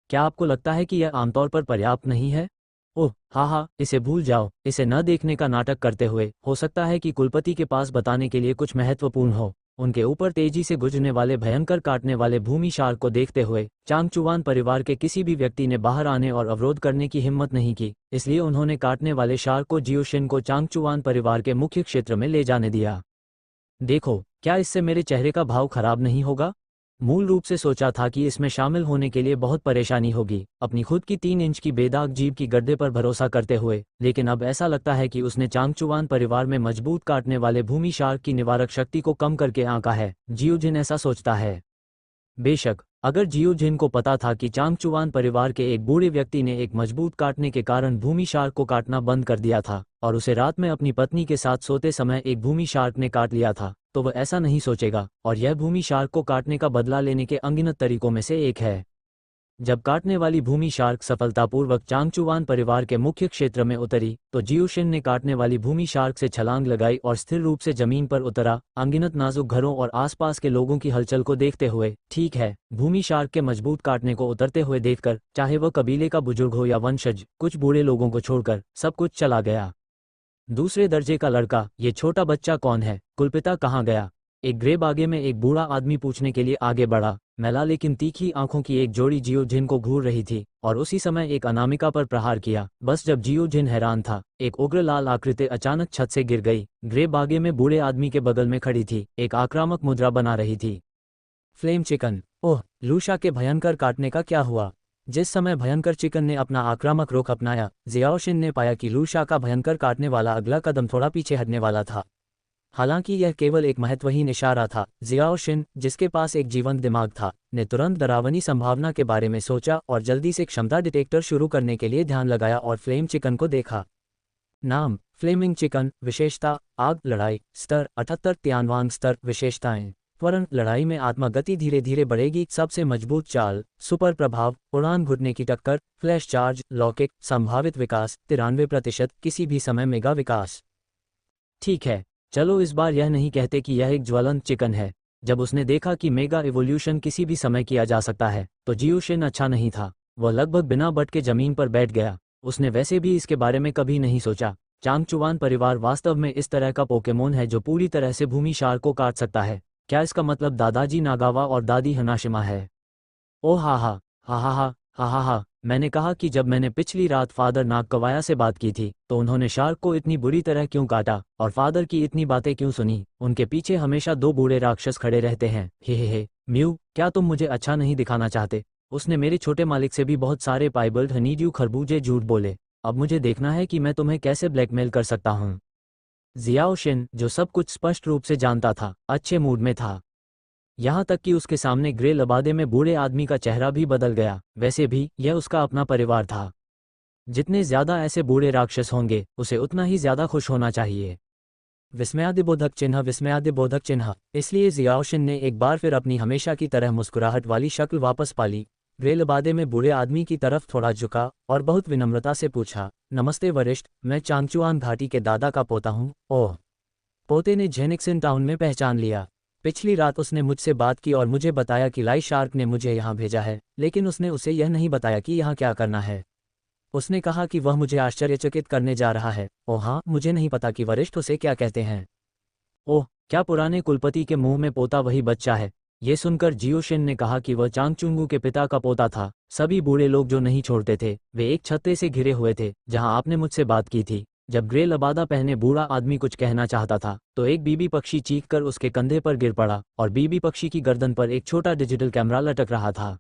क्या आपको लगता है कि यह आमतौर पर पर्याप्त नहीं है? ओह हा, इसे भूल जाओ। इसे न देखने का नाटक करते हुए हो सकता है कि कुलपति के पास बताने के लिए कुछ महत्वपूर्ण हो। उनके ऊपर तेजी से गुजरने वाले भयंकर काटने वाले भूमि शार्क को देखते हुए चांगचुआन परिवार के किसी भी व्यक्ति ने बाहर आने और अवरोध करने की हिम्मत नहीं की, इसलिए उन्होंने काटने वाले शार्क को जियोशिन को चांगचुआन परिवार के मुख्य क्षेत्र में ले जाने दिया। देखो, क्या इससे मेरे चेहरे का भाव खराब नहीं होगा? मूल रूप से सोचा था कि इसमें शामिल होने के लिए बहुत परेशानी होगी, अपनी खुद की 3 इंच की बेदाग जीभ की गड्ढे पर भरोसा करते हुए, लेकिन अब ऐसा लगता है कि उसने चांगचुआन परिवार में मजबूत काटने वाले भूमि शार्क की निवारक शक्ति को कम करके आंका है। जियोजिन ऐसा सोचता है। बेशक, अगर जियोजिन को पता था कि चांगचुआन परिवार के एक बूढ़े व्यक्ति ने एक मजबूत काटने के कारण भूमि शार्क को काटना बंद कर दिया था और उसे रात में अपनी पत्नी के साथ सोते समय एक भूमि शार्क ने काट लिया था, तो वह ऐसा नहीं सोचेगा, और यह भूमि शार्क को काटने का बदला लेने के अनगिनत तरीकों में से एक है। जब काटने वाली भूमि शार्क सफलतापूर्वक चांगचुआन परिवार के मुख्य क्षेत्र में उतरी, तो जियोशिन ने काटने वाली भूमि शार्क से छलांग लगाई और स्थिर रूप से जमीन पर उतरा, अनगिनत नाजुक घरों और आसपास के लोगों की हलचल को देखते हुए। ठीक है, भूमि शार्क के मजबूत काटने को उतरते हुए देखकर, चाहे वह कबीले का बुजुर्ग हो या वंशज, कुछ बूढ़े लोगों को छोड़कर सब कुछ चला गया। दूसरे दर्जे का लड़का, ये छोटा बच्चा कौन है? कुलपिता कहाँ गया? एक ग्रे बागे में एक बूढ़ा आदमी पूछने के लिए आगे बढ़ा। मैला लेकिन तीखी आंखों की एक जोड़ी जियोजिन को घूर रही थी, और उसी समय एक अनामिका पर प्रहार किया। बस जब जियोजिन हैरान था, एक उग्र लाल आकृति अचानक छत से गिर गई। ग्रे बागे में बूढ़े आदमी के बगल में खड़ी थी, एक आक्रामक मुद्रा बना रही थी। Flame chicken. ओह, लूशा के भयंकर काटने का क्या हुआ? जिस समय भयंकर चिकन ने अपना आक्रामक रुख अपनाया, जियाओशिन ने पाया कि लूशा का भयंकर काटने वाला अगला कदम थोड़ा पीछे हटने वाला था। हालांकि यह केवल एक महत्वहीन इशारा था, जियाओशिन, जिसके पास एक जीवंत दिमाग था, ने तुरंत डरावनी संभावना के बारे में सोचा और जल्दी से क्षमता डिटेक्टर शुरू करने के लिए ध्यान लगाया और फ्लेम चिकन को देखा। नाम: फ्लेमिंग चिकन। विशेषता: आग, लड़ाई, स्तर 78, तियानवांग स्तर। विशेषताएं: त्वरण, लड़ाई में आत्मगति धीरे धीरे बढ़ेगी, सबसे मजबूत चाल, सुपर प्रभाव, उड़ान घुटने की टक्कर, फ्लैश चार्ज, लौकिक, संभावित विकास 93%, किसी भी समय मेगा विकास। ठीक है, चलो इस बार यह नहीं कहते कि यह एक ज्वलंत चिकन है। जब उसने देखा कि मेगा इवोल्यूशन किसी भी समय किया जा सकता है, तो जियोशिन अच्छा नहीं था। वह लगभग बिना बट के जमीन पर बैठ गया। उसने वैसे भी इसके बारे में कभी नहीं सोचा। चांगचुआन परिवार वास्तव में इस तरह का पोकेमोन है जो पूरी तरह से भूमि शार्क को काट सकता है। क्या इसका मतलब दादाजी नागावा और दादी हनाशिमा है? ओह हा हा हा हा हा हा हा हा। मैंने कहा कि जब मैंने पिछली रात फादर नागकवाया से बात की थी, तो उन्होंने शार्क को इतनी बुरी तरह क्यों काटा और फादर की इतनी बातें क्यों सुनी? उनके पीछे हमेशा 2 बूढ़े राक्षस खड़े रहते हैं। हे म्यू, क्या तुम मुझे अच्छा नहीं दिखाना चाहते? उसने मेरे छोटे मालिक से भी बहुत सारे पाइबल्ड हनीड्यू खरबूजे झूठ बोले। अब मुझे देखना है कि मैं तुम्हें कैसे ब्लैकमेल कर सकता हूँ। जियाओशिन, जो सब कुछ स्पष्ट रूप से जानता था, अच्छे मूड में था। यहाँ तक कि उसके सामने ग्रे लबादे में बूढ़े आदमी का चेहरा भी बदल गया। वैसे भी यह उसका अपना परिवार था। जितने ज्यादा ऐसे बूढ़े राक्षस होंगे, उसे उतना ही ज्यादा खुश होना चाहिए। विस्मयादिबोधक चिन्ह, विस्मयादिबोधक चिन्ह। इसलिए जियाओशिन ने एक बार फिर अपनी हमेशा की तरह मुस्कुराहट वाली शक्ल वापस पाली। ग्रे लबादे में बूढ़े आदमी की तरफ थोड़ा झुका और बहुत विनम्रता से पूछा, नमस्ते वरिष्ठ, मैं चांगचुआन घाटी के दादा का पोता हूँ। ओह। पोते ने जेनिक्सन टाउन में पहचान लिया। पिछली रात उसने मुझसे बात की और मुझे बताया कि लाई शार्क ने मुझे यहाँ भेजा है, लेकिन उसने उसे यह नहीं बताया कि यहाँ क्या करना है। उसने कहा कि वह मुझे आश्चर्यचकित करने जा रहा है। ओह हाँ, मुझे नहीं पता कि वरिष्ठ उसे क्या कहते हैं। ओह, क्या पुराने कुलपति के मुंह में पोता वही बच्चा है? ये सुनकर जियोशिन ने कहा कि वह चांगचुंगू के पिता का पोता था। सभी बूढ़े लोग जो नहीं छोड़ते थे, वे एक छत्ते से घिरे हुए थे जहाँ आपने मुझसे बात की थी। जब ग्रे लबादा पहने बूढ़ा आदमी कुछ कहना चाहता था, तो एक बीबी पक्षी चीखकर उसके कंधे पर गिर पड़ा और बीबी पक्षी की गर्दन पर एक छोटा डिजिटल कैमरा लटक रहा था।